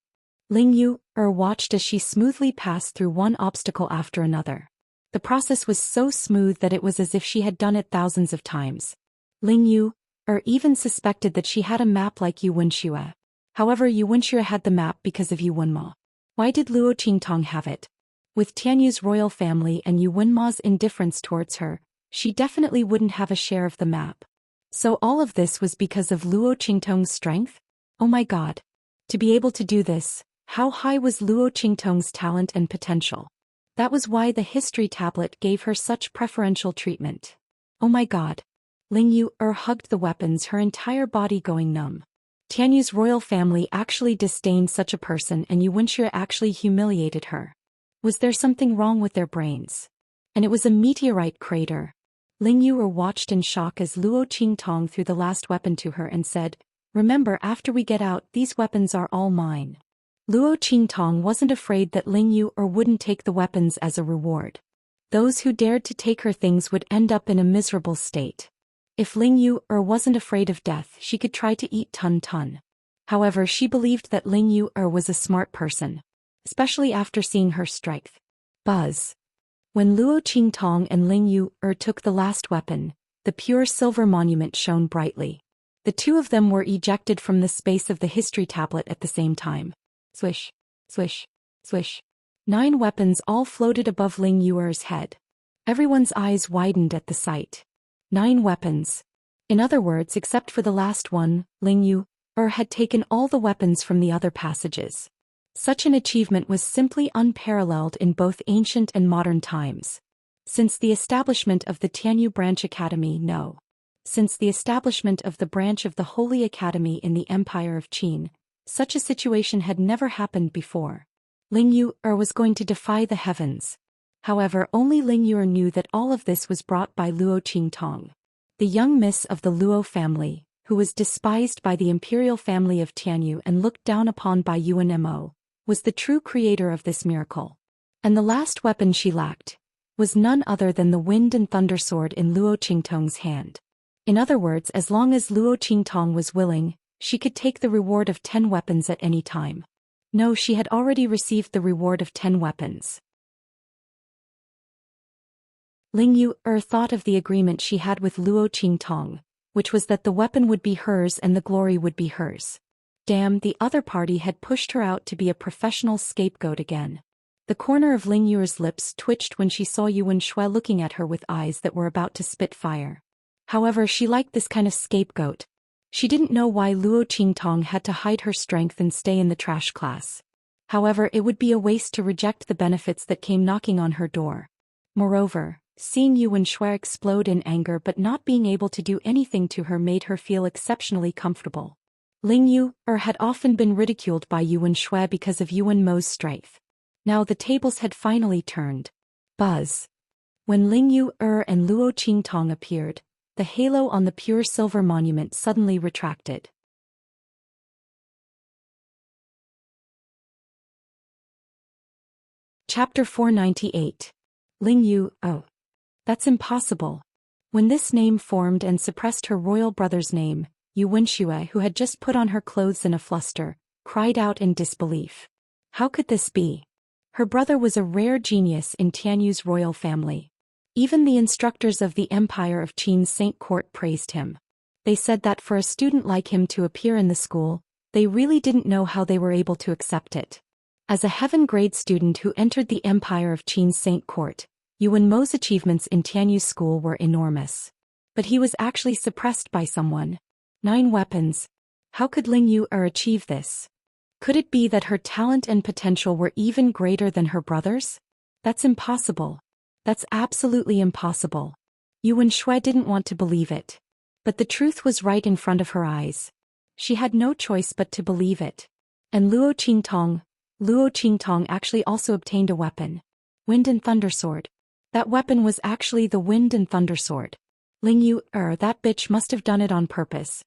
Ling Yu watched as she smoothly passed through one obstacle after another. The process was so smooth that it was as if she had done it thousands of times. Ling Yu even suspected that she had a map like Yu Wenxue. However, Yu Wenxue had the map because of Yu Wenma. Why did Luo Qingtong have it? With Tianyu's royal family and Yu Wenma's indifference towards her, she definitely wouldn't have a share of the map. So all of this was because of Luo Qingtong's strength? Oh my god. To be able to do this, how high was Luo Qingtong's talent and potential? That was why the history tablet gave her such preferential treatment. Oh my god. Ling Yu hugged the weapons, her entire body going numb. Tianyu's royal family actually disdained such a person, and Yu Wenxue actually humiliated her. Was there something wrong with their brains? And it was a meteorite crater. Ling Yu watched in shock as Luo Qingtong threw the last weapon to her and said, "Remember, after we get out, these weapons are all mine." Luo Qingtong wasn't afraid that Ling Yu wouldn't take the weapons as a reward. Those who dared to take her things would end up in a miserable state. If Ling Yu wasn't afraid of death, she could try to eat Tun Tun. However, she believed that Ling Yu was a smart person, especially after seeing her strength. Buzz. When Luo Qingtong and Ling Yu took the last weapon, the pure silver monument shone brightly. The two of them were ejected from the space of the history tablet at the same time. Swish, swish, swish. 9 weapons all floated above Ling Yu's head. Everyone's eyes widened at the sight. 9 weapons. In other words, except for the last one, Ling Yu had taken all the weapons from the other passages. Such an achievement was simply unparalleled in both ancient and modern times. Since the establishment of the Tianyu Branch Academy, Since the establishment of the branch of the Holy Academy in the Empire of Qin, such a situation had never happened before. Ling Yu was going to defy the heavens. However, only Ling Yu knew that all of this was brought by Luo Qingtong, the young miss of the Luo family, who was despised by the imperial family of Tianyu and looked down upon by Yuan Mo, was the true creator of this miracle. And the last weapon she lacked was none other than the wind and thunder sword in Luo Qingtong's hand. In other words, as long as Luo Qingtong was willing, she could take the reward of 10 weapons at any time. No, she had already received the reward of 10 weapons. Ling Yu thought of the agreement she had with Luo Qingtong, which was that the weapon would be hers and the glory would be hers. Damn, the other party had pushed her out to be a professional scapegoat again. The corner of Ling Yu's lips twitched when she saw Yu Wenxue looking at her with eyes that were about to spit fire. However, she liked this kind of scapegoat. She didn't know why Luo Qingtong had to hide her strength and stay in the trash class. However, it would be a waste to reject the benefits that came knocking on her door. Moreover, seeing Yu Wenxue explode in anger but not being able to do anything to her made her feel exceptionally comfortable. Ling Yu had often been ridiculed by Yu Wenxue because of Yuan Mo's strength. Now the tables had finally turned. Buzz. When Ling Yu and Luo Qingtong appeared, the halo on the pure silver monument suddenly retracted. Chapter 498. Ling Yu, that's impossible. When this name formed and suppressed her royal brother's name, Yu Wenxue, who had just put on her clothes in a fluster, cried out in disbelief. How could this be? Her brother was a rare genius in Tianyu's royal family. Even the instructors of the Empire of Qin's Saint Court praised him. They said that for a student like him to appear in the school, they really didn't know how they were able to accept it. As a heaven-grade student who entered the Empire of Qin's Saint Court, Yuan Mo's achievements in Tianyu's school were enormous. But he was actually suppressed by someone. 9 weapons. How could Ling Yu achieve this? Could it be that her talent and potential were even greater than her brother's? That's impossible. That's absolutely impossible. Yu Wenxue didn't want to believe it. But the truth was right in front of her eyes. She had no choice but to believe it. And Luo Qingtong actually also obtained a weapon. Wind and Thunder Sword. That weapon was actually the Wind and Thunder Sword. Ling Yu, that bitch must have done it on purpose.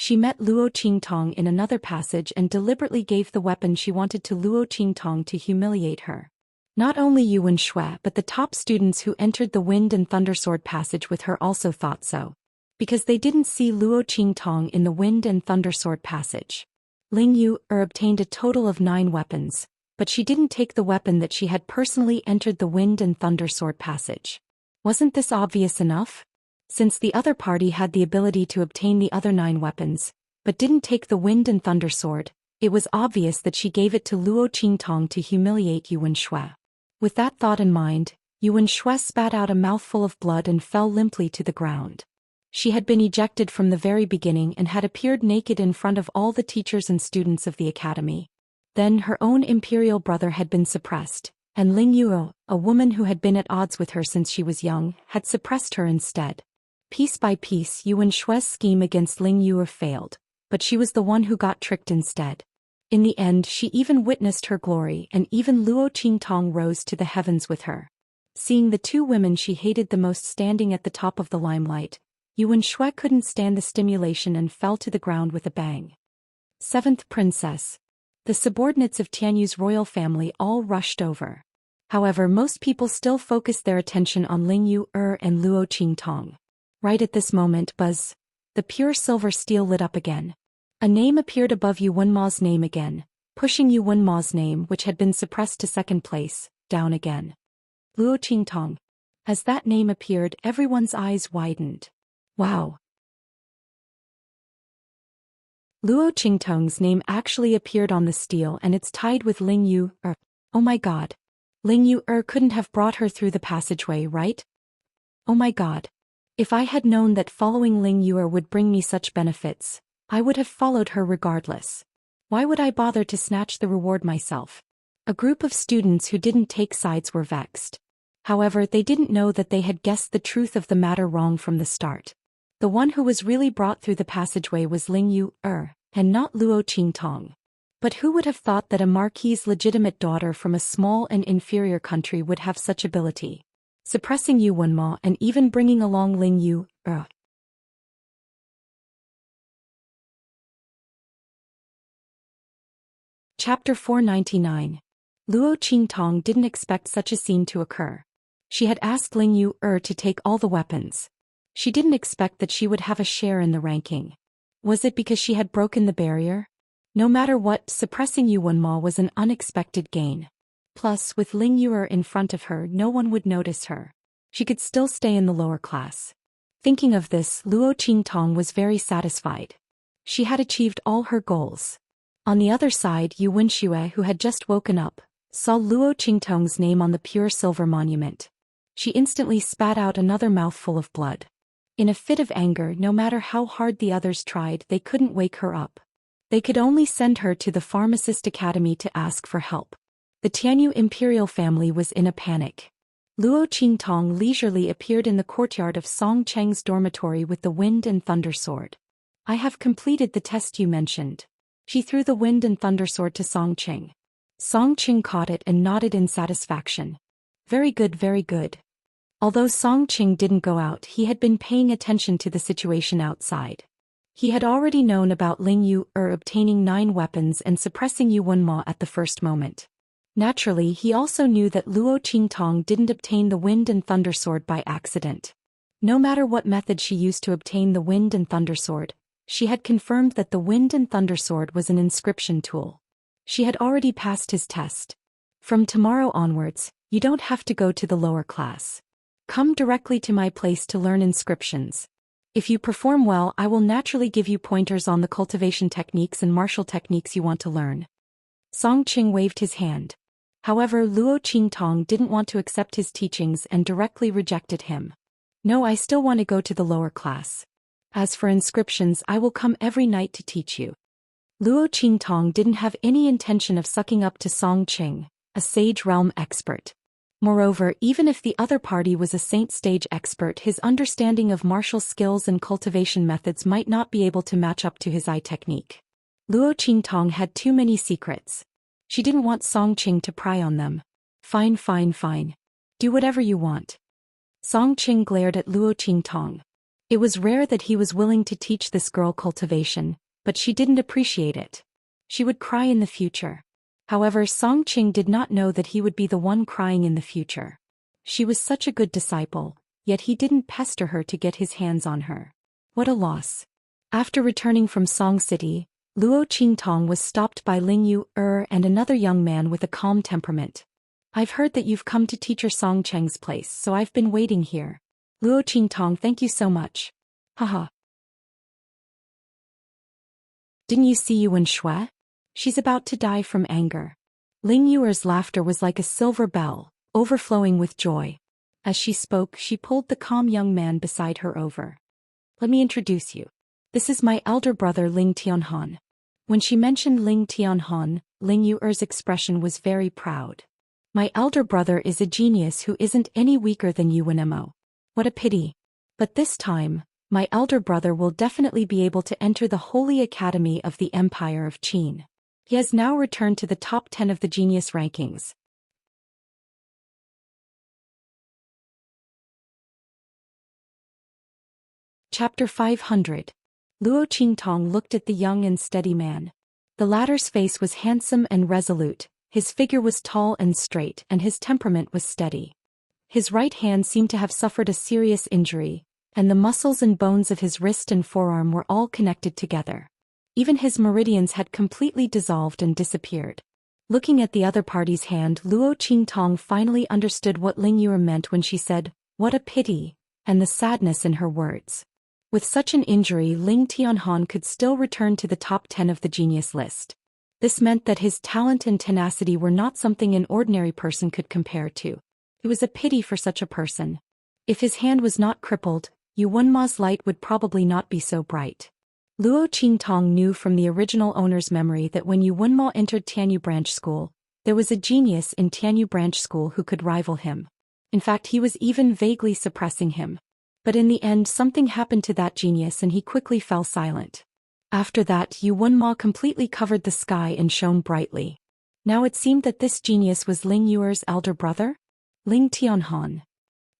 She met Luo Qingtong in another passage and deliberately gave the weapon she wanted to Luo Qingtong to humiliate her. Not only Yuan Shui but the top students who entered the Wind and Thundersword passage with her also thought so. Because they didn't see Luo Qingtong in the Wind and Thundersword passage. Ling Yu obtained a total of 9 weapons, but she didn't take the weapon that she had personally entered the Wind and Thundersword passage. Wasn't this obvious enough? Since the other party had the ability to obtain the other 9 weapons, but didn't take the Wind and Thundersword, it was obvious that she gave it to Luo Qingtong to humiliate Yuan Shui. With that thought in mind, Yuan Shui spat out a mouthful of blood and fell limply to the ground. She had been ejected from the very beginning and had appeared naked in front of all the teachers and students of the academy. Then her own imperial brother had been suppressed, and Ling Yu, a woman who had been at odds with her since she was young, had suppressed her instead. Piece by piece Yuan Shui's scheme against Ling Yu failed, but she was the one who got tricked instead. In the end she even witnessed her glory and even Luo Qingtong rose to the heavens with her. Seeing the 2 women she hated the most standing at the top of the limelight, Yuan Shui couldn't stand the stimulation and fell to the ground with a bang. 7th Princess. The subordinates of Tianyu's royal family all rushed over. However, most people still focused their attention on Ling Yu and Luo Qingtong. Right at this moment, buzz. The pure silver steel lit up again. A name appeared above Yuan Ma's name again, pushing Yuan Ma's name, which had been suppressed to 2nd place, down again. Luo Qingtong. As that name appeared, everyone's eyes widened. Wow. Luo Qingtong's name actually appeared on the steel and it's tied with Ling Yu. Oh my god. Ling Yu couldn't have brought her through the passageway, right? Oh my god. If I had known that following Ling Yu would bring me such benefits, I would have followed her regardless. Why would I bother to snatch the reward myself? A group of students who didn't take sides were vexed. However, they didn't know that they had guessed the truth of the matter wrong from the start. The one who was really brought through the passageway was Ling Yu and not Luo Qingtong. But who would have thought that a marquis's legitimate daughter from a small and inferior country would have such ability? Suppressing Yuan Ma and even bringing along Ling Yu. Chapter 499. Luo Qingtong didn't expect such a scene to occur. She had asked Ling Yu to take all the weapons. She didn't expect that she would have a share in the ranking. Was it because she had broken the barrier? No matter what, suppressing Yuan Ma was an unexpected gain. Plus, with Ling Yu in front of her, no one would notice her. She could still stay in the lower class. Thinking of this, Luo Qingtong was very satisfied. She had achieved all her goals. On the other side, Yu Wenxue, who had just woken up, saw Luo Qingtong's name on the pure silver monument. She instantly spat out another mouthful of blood. In a fit of anger, no matter how hard the others tried, they couldn't wake her up. They could only send her to the Pharmacist Academy to ask for help. The Tianyu imperial family was in a panic. Luo Qingtong leisurely appeared in the courtyard of Song Cheng's dormitory with the Wind and Thunder Sword. I have completed the test you mentioned. She threw the Wind and Thunder Sword to Song Cheng. Song Cheng caught it and nodded in satisfaction. Very good, very good. Although Song Cheng didn't go out, he had been paying attention to the situation outside. He had already known about Ling Yu obtaining 9 weapons and suppressing Yuan Ma at the first moment. Naturally, he also knew that Luo Qingtong didn't obtain the Wind and Thunder Sword by accident. No matter what method she used to obtain the Wind and Thunder Sword, she had confirmed that the Wind and Thunder Sword was an inscription tool. She had already passed his test. From tomorrow onwards, you don't have to go to the lower class. Come directly to my place to learn inscriptions. If you perform well, I will naturally give you pointers on the cultivation techniques and martial techniques you want to learn. Song Cheng waved his hand. However, Luo Qingtong didn't want to accept his teachings and directly rejected him. No, I still want to go to the lower class. As for inscriptions, I will come every night to teach you. Luo Qingtong didn't have any intention of sucking up to Song Cheng, a sage realm expert. Moreover, even if the other party was a saint stage expert, his understanding of martial skills and cultivation methods might not be able to match up to his eye technique. Luo Qingtong had too many secrets. She didn't want Song Cheng to pry on them. Fine, fine, fine. Do whatever you want. Song Cheng glared at Luo Qingtong. It was rare that he was willing to teach this girl cultivation, but she didn't appreciate it. She would cry in the future. However, Song Qing did not know that he would be the one crying in the future. She was such a good disciple, yet he didn't pester her to get his hands on her. What a loss. After returning from Song City, Luo Qingtong was stopped by Ling Yu and another young man with a calm temperament. I've heard that you've come to teacher Song Cheng's place, so I've been waiting here. Luo Qingtong, thank you so much. Haha. Didn't you see Yuan Shui? She's about to die from anger. Ling Yuer's laughter was like a silver bell, overflowing with joy. As she spoke, she pulled the calm young man beside her over. Let me introduce you. This is my elder brother Ling Tianhan. When she mentioned Ling Tianhan, Ling Yuer's expression was very proud. My elder brother is a genius who isn't any weaker than Yuan Mo. What a pity. But this time, my elder brother will definitely be able to enter the Holy Academy of the Empire of Qin. He has now returned to the top 10 of the genius rankings. Chapter 500. Luo Qingtong looked at the young and steady man. The latter's face was handsome and resolute, his figure was tall and straight, and his temperament was steady. His right hand seemed to have suffered a serious injury, and the muscles and bones of his wrist and forearm were all connected together. Even his meridians had completely dissolved and disappeared. Looking at the other party's hand, Luo Qingtong finally understood what Ling Yuer meant when she said, "What a pity," and the sadness in her words. With such an injury, Ling Tianhan could still return to the top 10 of the genius list. This meant that his talent and tenacity were not something an ordinary person could compare to. It was a pity for such a person. If his hand was not crippled, Yuan Ma's light would probably not be so bright. Luo Qingtong knew from the original owner's memory that when Yuan Ma entered Tianyu Branch School, there was a genius in Tianyu Branch School who could rival him. In fact, he was even vaguely suppressing him. But in the end, something happened to that genius and he quickly fell silent. After that, Yuan Ma completely covered the sky and shone brightly. Now it seemed that this genius was Ling Yuer's elder brother? Ling Tianhan.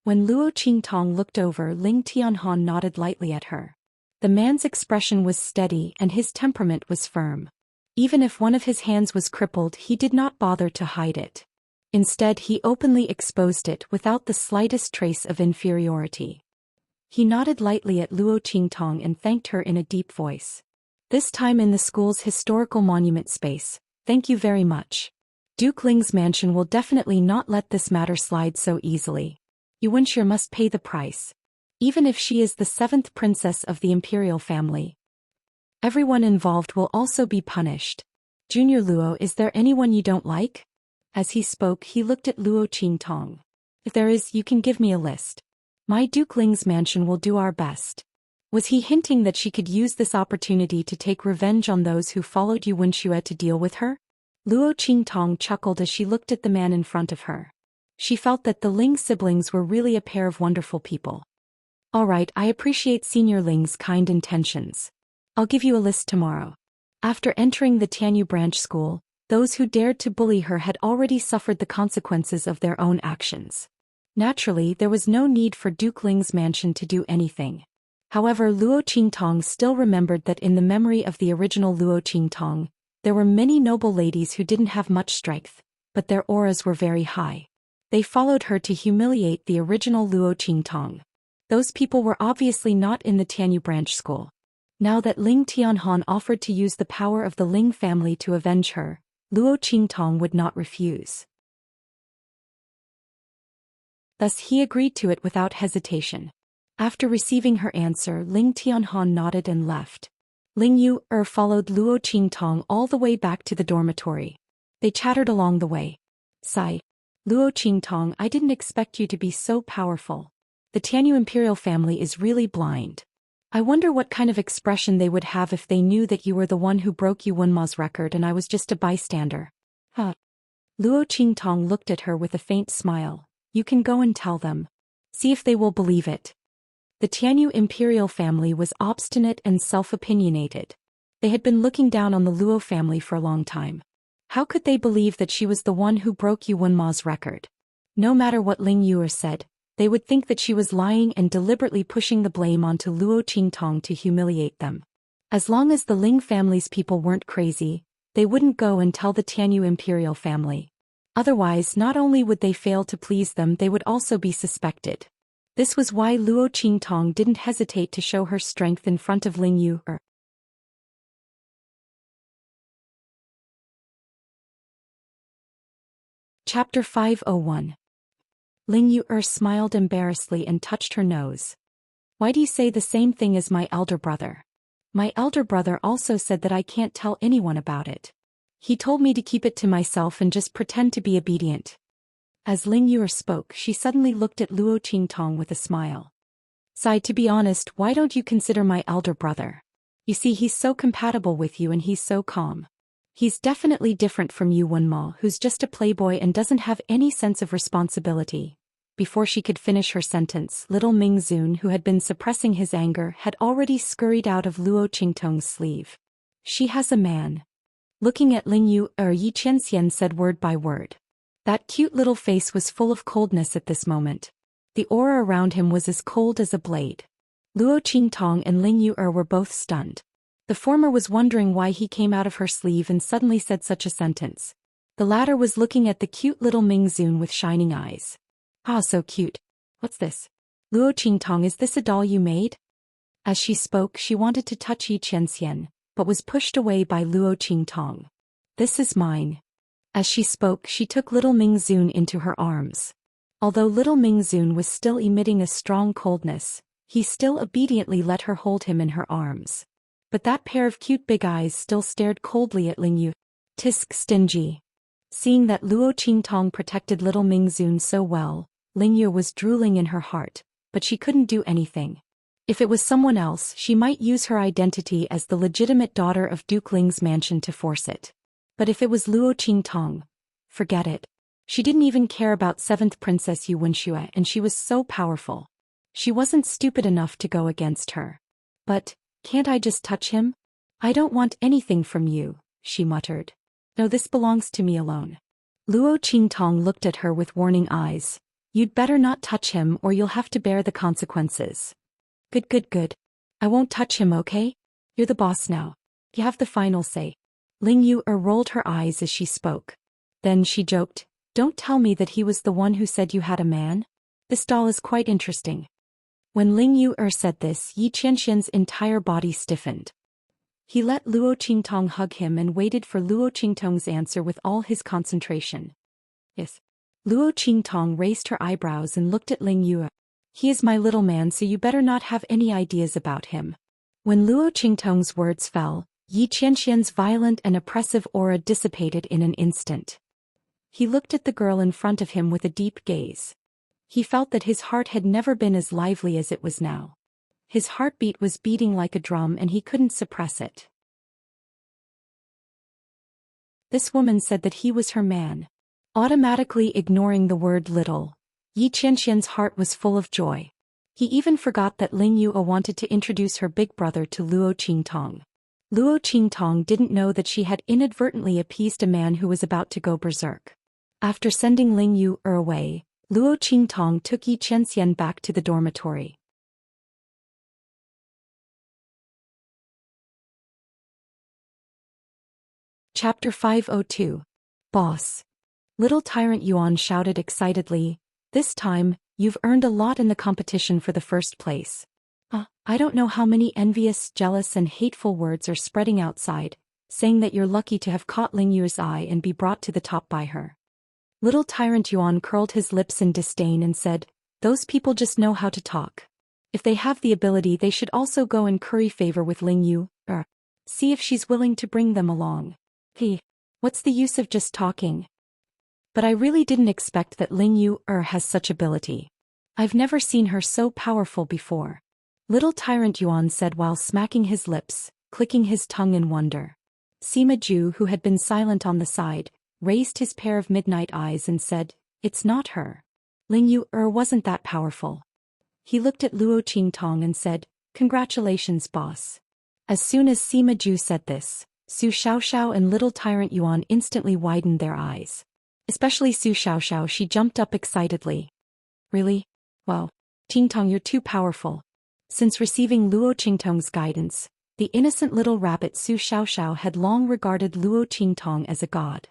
When Luo Qingtong looked over, Ling Tianhan nodded lightly at her. The man's expression was steady and his temperament was firm. Even if one of his hands was crippled, he did not bother to hide it. Instead, he openly exposed it without the slightest trace of inferiority. He nodded lightly at Luo Qingtong and thanked her in a deep voice. This time in the school's historical monument space, thank you very much. Duke Ling's mansion will definitely not let this matter slide so easily. Yuan Shi must pay the price. Even if she is the 7th princess of the imperial family. Everyone involved will also be punished. Junior Luo, is there anyone you don't like? As he spoke, he looked at Luo Qingtong. If there is, you can give me a list. My Duke Ling's mansion will do our best. Was he hinting that she could use this opportunity to take revenge on those who followed Yuan Xue to deal with her? Luo Qingtong chuckled as she looked at the man in front of her. She felt that the Ling siblings were really a pair of wonderful people. All right, I appreciate Senior Ling's kind intentions. I'll give you a list tomorrow. After entering the Tianyu Branch School, those who dared to bully her had already suffered the consequences of their own actions. Naturally, there was no need for Duke Ling's mansion to do anything. However, Luo Qingtong still remembered that in the memory of the original Luo Qingtong, there were many noble ladies who didn't have much strength, but their auras were very high. They followed her to humiliate the original Luo Qingtong. Those people were obviously not in the Tianyu Branch School. Now that Ling Tianhan offered to use the power of the Ling family to avenge her, Luo Qingtong would not refuse. Thus he agreed to it without hesitation. After receiving her answer, Ling Tianhan nodded and left. Ling Yu followed Luo Qingtong all the way back to the dormitory. They chattered along the way. Sigh. Luo Qingtong, I didn't expect you to be so powerful. The Tianyu imperial family is really blind. I wonder what kind of expression they would have if they knew that you were the one who broke Yuan Ma's record and I was just a bystander. Huh. Luo Qingtong looked at her with a faint smile. You can go and tell them. See if they will believe it. The Tianyu imperial family was obstinate and self-opinionated. They had been looking down on the Luo family for a long time. How could they believe that she was the one who broke Yuan Ma's record? No matter what Ling Yuer said, they would think that she was lying and deliberately pushing the blame onto Luo Qingtong to humiliate them. As long as the Ling family's people weren't crazy, they wouldn't go and tell the Tianyu imperial family. Otherwise, not only would they fail to please them, they would also be suspected. This was why Luo Qingtong didn't hesitate to show her strength in front of Ling Yu. Chapter 501. Ling Yu smiled embarrassedly and touched her nose. Why do you say the same thing as my elder brother? My elder brother also said that I can't tell anyone about it. He told me to keep it to myself and just pretend to be obedient. As Ling Yu spoke, she suddenly looked at Luo Qingtong with a smile. Sighed, to be honest, why don't you consider my elder brother? You see, he's so compatible with you and he's so calm. He's definitely different from you, Wenma, who's just a playboy and doesn't have any sense of responsibility. Before she could finish her sentence, little Ming Zun, who had been suppressing his anger, had already scurried out of Luo Qingtong's sleeve. She has a man. Looking at Ling Yu, Yi Qianxian said word by word. That cute little face was full of coldness at this moment. The aura around him was as cold as a blade. Luo Qingtong and Ling Yu were both stunned. The former was wondering why he came out of her sleeve and suddenly said such a sentence. The latter was looking at the cute little Ming Zun with shining eyes. Ah, so cute. What's this? Luo Qingtong, is this a doll you made? As she spoke, she wanted to touch Yi Qianxian, but was pushed away by Luo Qingtong. This is mine. As she spoke, she took little Ming Zun into her arms. Although little Ming Zun was still emitting a strong coldness, he still obediently let her hold him in her arms. But that pair of cute big eyes still stared coldly at Ling Yu. Tisk, stingy. Seeing that Luo Qingtong protected little Ming Zun so well, Ling Yu was drooling in her heart, but she couldn't do anything. If it was someone else, she might use her identity as the legitimate daughter of Duke Ling's mansion to force it. But if it was Luo Qingtong, forget it. She didn't even care about 7th Princess Yu Wenxue, and she was so powerful. She wasn't stupid enough to go against her. But, can't I just touch him? I don't want anything from you, she muttered. No, this belongs to me alone. Luo Qingtong looked at her with warning eyes. You'd better not touch him or you'll have to bear the consequences. Good. I won't touch him, okay? You're the boss now. You have the final say. Ling Yu rolled her eyes as she spoke. Then she joked, don't tell me that he was the one who said you had a man? This doll is quite interesting. When Ling Yu said this, Yi Qianxian's entire body stiffened. He let Luo Qingtong hug him and waited for Luo Qingtong's answer with all his concentration. Yes. Luo Qingtong raised her eyebrows and looked at Ling Yu. He is my little man, so you better not have any ideas about him. When Luo Qingtong's words fell, Yi Qianxian's violent and oppressive aura dissipated in an instant. He looked at the girl in front of him with a deep gaze. He felt that his heart had never been as lively as it was now. His heartbeat was beating like a drum and he couldn't suppress it. This woman said that he was her man. Automatically ignoring the word little, Yi Qianxian's heart was full of joy. He even forgot that Ling Yu wanted to introduce her big brother to Luo Qingtong. Luo Qingtong didn't know that she had inadvertently appeased a man who was about to go berserk. After sending Ling Yu away, Luo Qingtong took Yi Qianxian back to the dormitory. Chapter 502. Boss. Little Tyrant Yuan shouted excitedly, this time, you've earned a lot in the competition for the first place. I don't know how many envious, jealous and hateful words are spreading outside, saying that you're lucky to have caught Ling Yu's eye and be brought to the top by her. Little Tyrant Yuan curled his lips in disdain and said, those people just know how to talk. If they have the ability, they should also go and curry favor with Ling Yu, see if she's willing to bring them along. What's the use of just talking? But I really didn't expect that Ling Yu has such ability. I've never seen her so powerful before. Little Tyrant Yuan said while smacking his lips, clicking his tongue in wonder. Sima Ju, who had been silent on the side, raised his pair of midnight eyes and said, it's not her. Ling Yu wasn't that powerful. He looked at Luo Qingtong and said, congratulations, boss. As soon as Sima Ju said this, Su Xiaoxiao and Little Tyrant Yuan instantly widened their eyes. Especially Su Xiaoxiao, she jumped up excitedly. Really? Well, Qingtong, you're too powerful. Since receiving Luo Qingtong's guidance, the innocent little rabbit Su Xiaoxiao had long regarded Luo Qingtong as a god.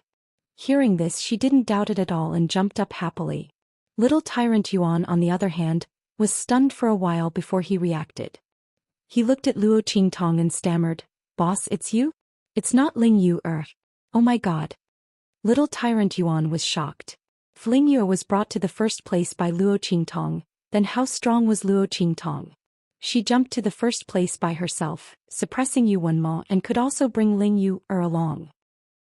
Hearing this, she didn't doubt it at all and jumped up happily. Little tyrant Yuan, on the other hand, was stunned for a while before he reacted. He looked at Luo Qingtong and stammered, "Boss, it's you? It's not Ling Yu er. Oh my god." Little tyrant Yuan was shocked. If Ling Yu was brought to the first place by Luo Qingtong, then how strong was Luo Qingtong? She jumped to the first place by herself, suppressing Yu Wenmo, and could also bring Ling Yu along.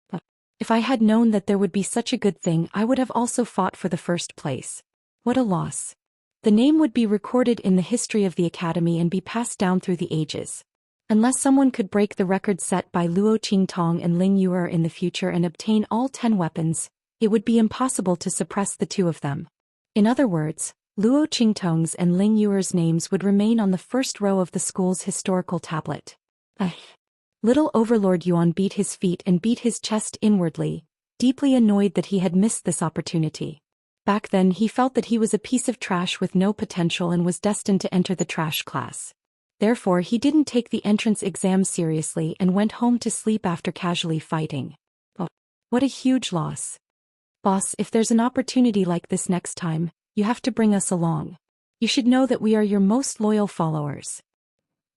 But if I had known that there would be such a good thing, I would have also fought for the first place. What a loss. The name would be recorded in the history of the academy and be passed down through the ages. Unless someone could break the record set by Luo Qingtong and Ling Yu in the future and obtain all 10 weapons, it would be impossible to suppress the two of them. In other words, Luo Qingtong's and Ling Yu's names would remain on the first row of the school's historical tablet. Little Overlord Yuan beat his feet and beat his chest inwardly, deeply annoyed that he had missed this opportunity. Back then he felt that he was a piece of trash with no potential and was destined to enter the trash class. Therefore he didn't take the entrance exam seriously and went home to sleep after casually fighting. Oh, what a huge loss. Boss, if there's an opportunity like this next time, you have to bring us along. You should know that we are your most loyal followers,"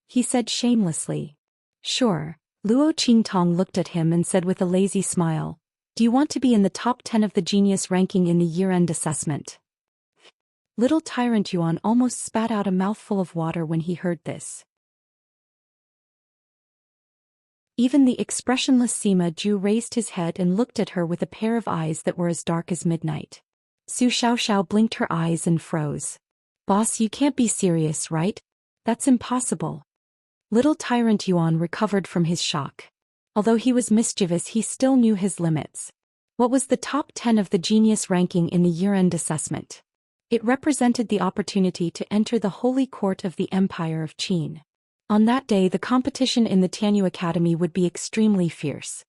he said shamelessly. Sure. Luo Qingtong looked at him and said with a lazy smile, "Do you want to be in the top 10 of the genius ranking in the year-end assessment?" Little tyrant Yuan almost spat out a mouthful of water when he heard this. Even the expressionless Sima Zhu raised his head and looked at her with a pair of eyes that were as dark as midnight. Su Xiaoxiao blinked her eyes and froze. "Boss, you can't be serious, right? That's impossible." Little tyrant Yuan recovered from his shock. Although he was mischievous, he still knew his limits. What was the top 10 of the genius ranking in the year-end assessment? It represented the opportunity to enter the holy court of the Empire of Qin. On that day, the competition in the Tianyu Academy would be extremely fierce.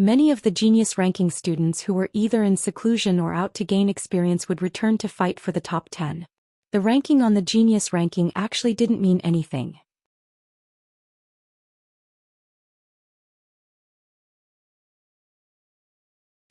Many of the genius ranking students who were either in seclusion or out to gain experience would return to fight for the top 10. The ranking on the genius ranking actually didn't mean anything.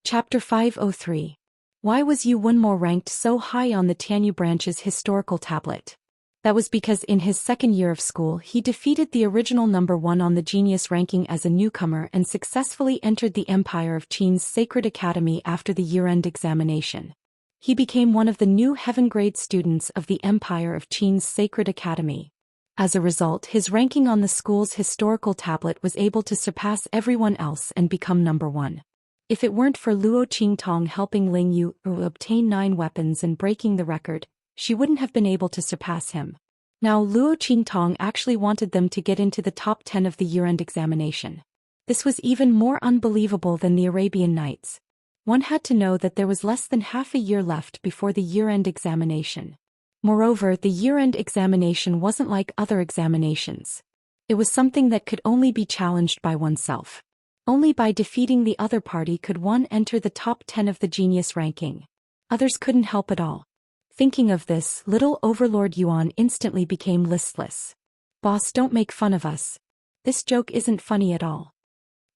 Chapter 503. Why was Yu Wenmo ranked so high on the Tianyu branch's historical tablet? That was because in his second year of school he defeated the original number 1 on the genius ranking as a newcomer and successfully entered the Empire of Qin's Sacred Academy after the year-end examination. He became one of the new heaven-grade students of the Empire of Qin's Sacred Academy. As a result, his ranking on the school's historical tablet was able to surpass everyone else and become number 1. If it weren't for Luo Qingtong helping Ling Yu obtain 9 weapons and breaking the record, she wouldn't have been able to surpass him. Now Luo Qingtong actually wanted them to get into the top 10 of the year-end examination. This was even more unbelievable than the Arabian Nights. One had to know that there was less than half a year left before the year-end examination. Moreover, the year-end examination wasn't like other examinations. It was something that could only be challenged by oneself. Only by defeating the other party could one enter the top 10 of the genius ranking. Others couldn't help at all. Thinking of this, little Overlord Yuan instantly became listless. "Boss, don't make fun of us. This joke isn't funny at all."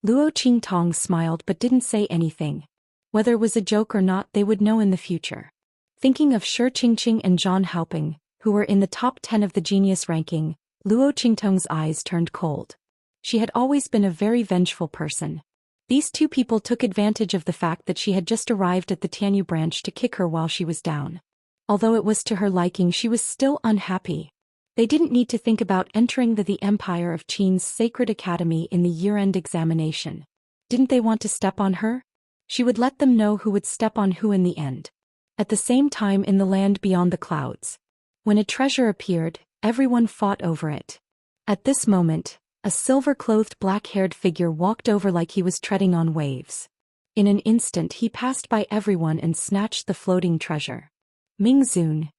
Luo Qingtong smiled but didn't say anything. Whether it was a joke or not, they would know in the future. Thinking of Shi Qingqing and Zhang Haoping, who were in the top 10 of the genius ranking, Luo Qingtong's eyes turned cold. She had always been a very vengeful person. These two people took advantage of the fact that she had just arrived at the Tianyu branch to kick her while she was down. Although it was to her liking, she was still unhappy. They didn't need to think about entering the Empire of Qin's Sacred Academy in the year-end examination. Didn't they want to step on her? She would let them know who would step on who in the end. At the same time, in the land beyond the clouds, when a treasure appeared, everyone fought over it. At this moment, a silver-clothed black-haired figure walked over like he was treading on waves. In an instant he passed by everyone and snatched the floating treasure. Ming Zun.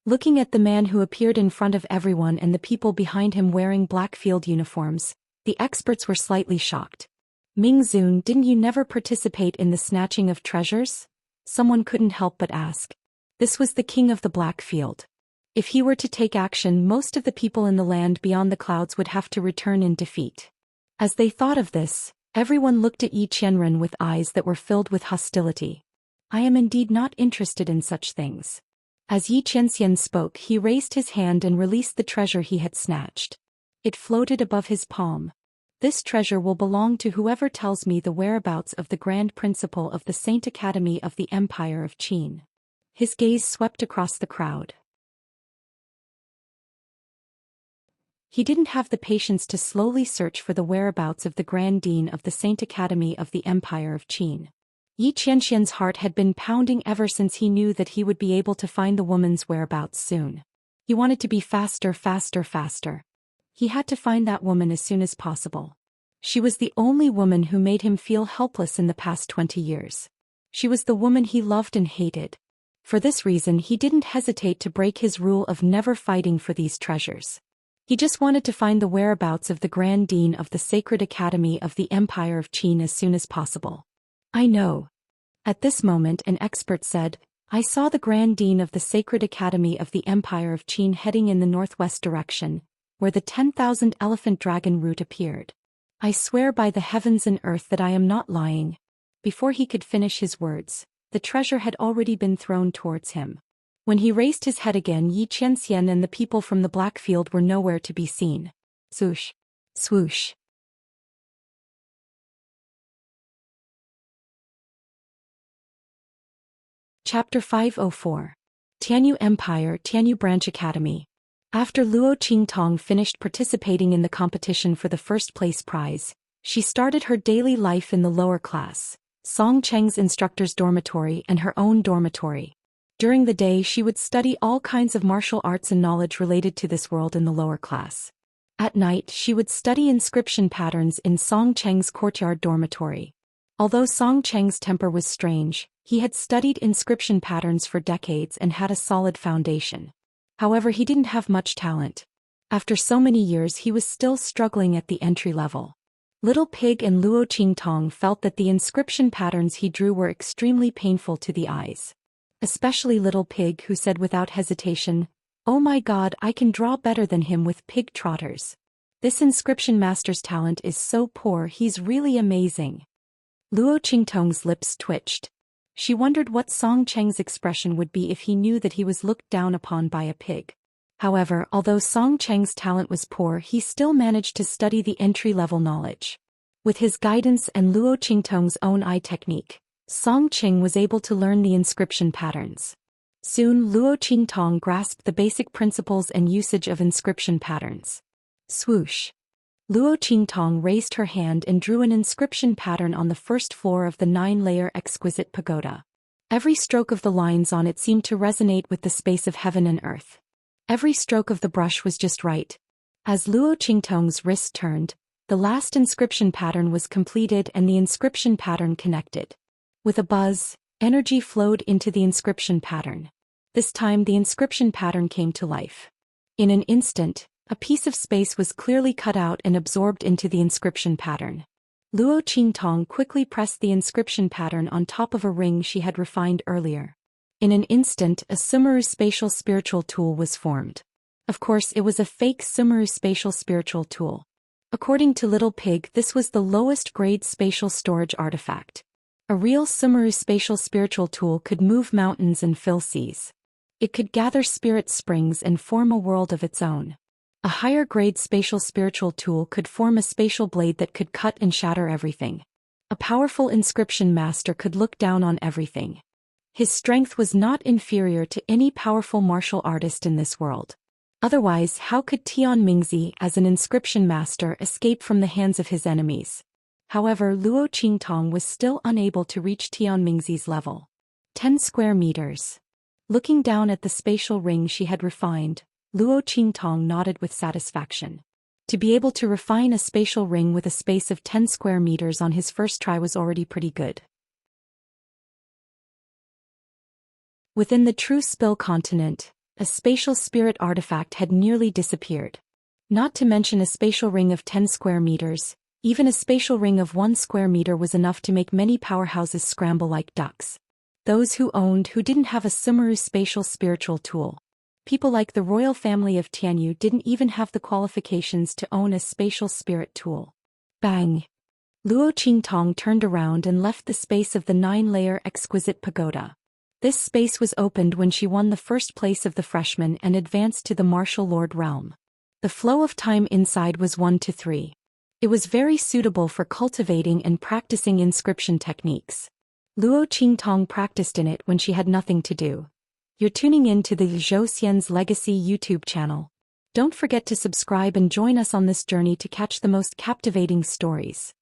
Looking at the man who appeared in front of everyone and the people behind him wearing black field uniforms, the experts were slightly shocked. "Ming Zun, didn't you never participate in the snatching of treasures?" Someone couldn't help but ask. This was the king of the black field. If he were to take action, most of the people in the land beyond the clouds would have to return in defeat. As they thought of this, everyone looked at Yi Qianren with eyes that were filled with hostility. I am indeed not interested in such things. As Yi Qianxian spoke, he raised his hand and released the treasure he had snatched. It floated above his palm. This treasure will belong to whoever tells me the whereabouts of the Grand Principal of the Saint Academy of the Empire of Qin. His gaze swept across the crowd. He didn't have the patience to slowly search for the whereabouts of the Grand Dean of the Saint Academy of the Empire of Qin. Yi Qianxian's heart had been pounding ever since he knew that he would be able to find the woman's whereabouts soon. He wanted to be faster. He had to find that woman as soon as possible. She was the only woman who made him feel helpless in the past 20 years. She was the woman he loved and hated. For this reason, he didn't hesitate to break his rule of never fighting for these treasures. He just wanted to find the whereabouts of the Grand Dean of the Sacred Academy of the Empire of Qin as soon as possible. I know. At this moment, an expert said, I saw the Grand Dean of the Sacred Academy of the Empire of Qin heading in the northwest direction, where the 10,000 elephant dragon route appeared. I swear by the heavens and earth that I am not lying. Before he could finish his words, the treasure had already been thrown towards him. When he raised his head again, Yi Qianxian and the people from the Black Field were nowhere to be seen. Swoosh. Swoosh. Chapter 504. Tianyu Empire, Tianyu Branch Academy. After Luo Qingtong finished participating in the competition for the first place prize, she started her daily life in the lower class, Song Cheng's instructor's dormitory and her own dormitory. During the day she would study all kinds of martial arts and knowledge related to this world in the lower class. At night she would study inscription patterns in Song Cheng's courtyard dormitory. Although Song Cheng's temper was strange, he had studied inscription patterns for decades and had a solid foundation. However, he didn't have much talent. After so many years he was still struggling at the entry level. Little Pig and Luo Qingtong felt that the inscription patterns he drew were extremely painful to the eyes. Especially Little Pig, who said without hesitation, "Oh my God, I can draw better than him with pig trotters. This inscription master's talent is so poor, he's really amazing." Luo Qingtong's lips twitched. She wondered what Song Cheng's expression would be if he knew that he was looked down upon by a pig. However, although Song Cheng's talent was poor, he still managed to study the entry-level knowledge. With his guidance and Luo Qingtong's own eye technique, Song Cheng was able to learn the inscription patterns. Soon Luo Qingtong grasped the basic principles and usage of inscription patterns. Swoosh. Luo Qingtong raised her hand and drew an inscription pattern on the first floor of the 9-layer exquisite pagoda. Every stroke of the lines on it seemed to resonate with the space of heaven and earth. Every stroke of the brush was just right. As Luo Qingtong's wrist turned, the last inscription pattern was completed and the inscription pattern connected. With a buzz, energy flowed into the inscription pattern. This time the inscription pattern came to life. In an instant, a piece of space was clearly cut out and absorbed into the inscription pattern. Luo Qingtong quickly pressed the inscription pattern on top of a ring she had refined earlier. In an instant, a Sumeru spatial spiritual tool was formed. Of course, it was a fake Sumeru spatial spiritual tool. According to Little Pig, this was the lowest grade spatial storage artifact. A real Sumeru spatial spiritual tool could move mountains and fill seas. It could gather spirit springs and form a world of its own. A higher grade spatial spiritual tool could form a spatial blade that could cut and shatter everything. A powerful inscription master could look down on everything. His strength was not inferior to any powerful martial artist in this world. Otherwise, how could Tian Mingzi, as an inscription master, escape from the hands of his enemies? However, Luo Qingtong was still unable to reach Tian Mingzi's level. 10 square meters. Looking down at the spatial ring she had refined, Luo Qingtong nodded with satisfaction. To be able to refine a spatial ring with a space of 10 square meters on his first try was already pretty good. Within the True Spill continent, a spatial spirit artifact had nearly disappeared. Not to mention a spatial ring of 10 square meters, even a spatial ring of 1 square meter was enough to make many powerhouses scramble like ducks. Those who didn't have a Sumeru spatial spiritual tool. People like the royal family of Tianyu didn't even have the qualifications to own a spatial spirit tool. Bang! Luo Qingtong turned around and left the space of the 9-layer exquisite pagoda. This space was opened when she won the first place of the freshmen and advanced to the martial lord realm. The flow of time inside was 1 to 3. It was very suitable for cultivating and practicing inscription techniques. Luo Qingtong practiced in it when she had nothing to do. You're tuning in to the Zhou Xian's Legacy YouTube channel. Don't forget to subscribe and join us on this journey to catch the most captivating stories.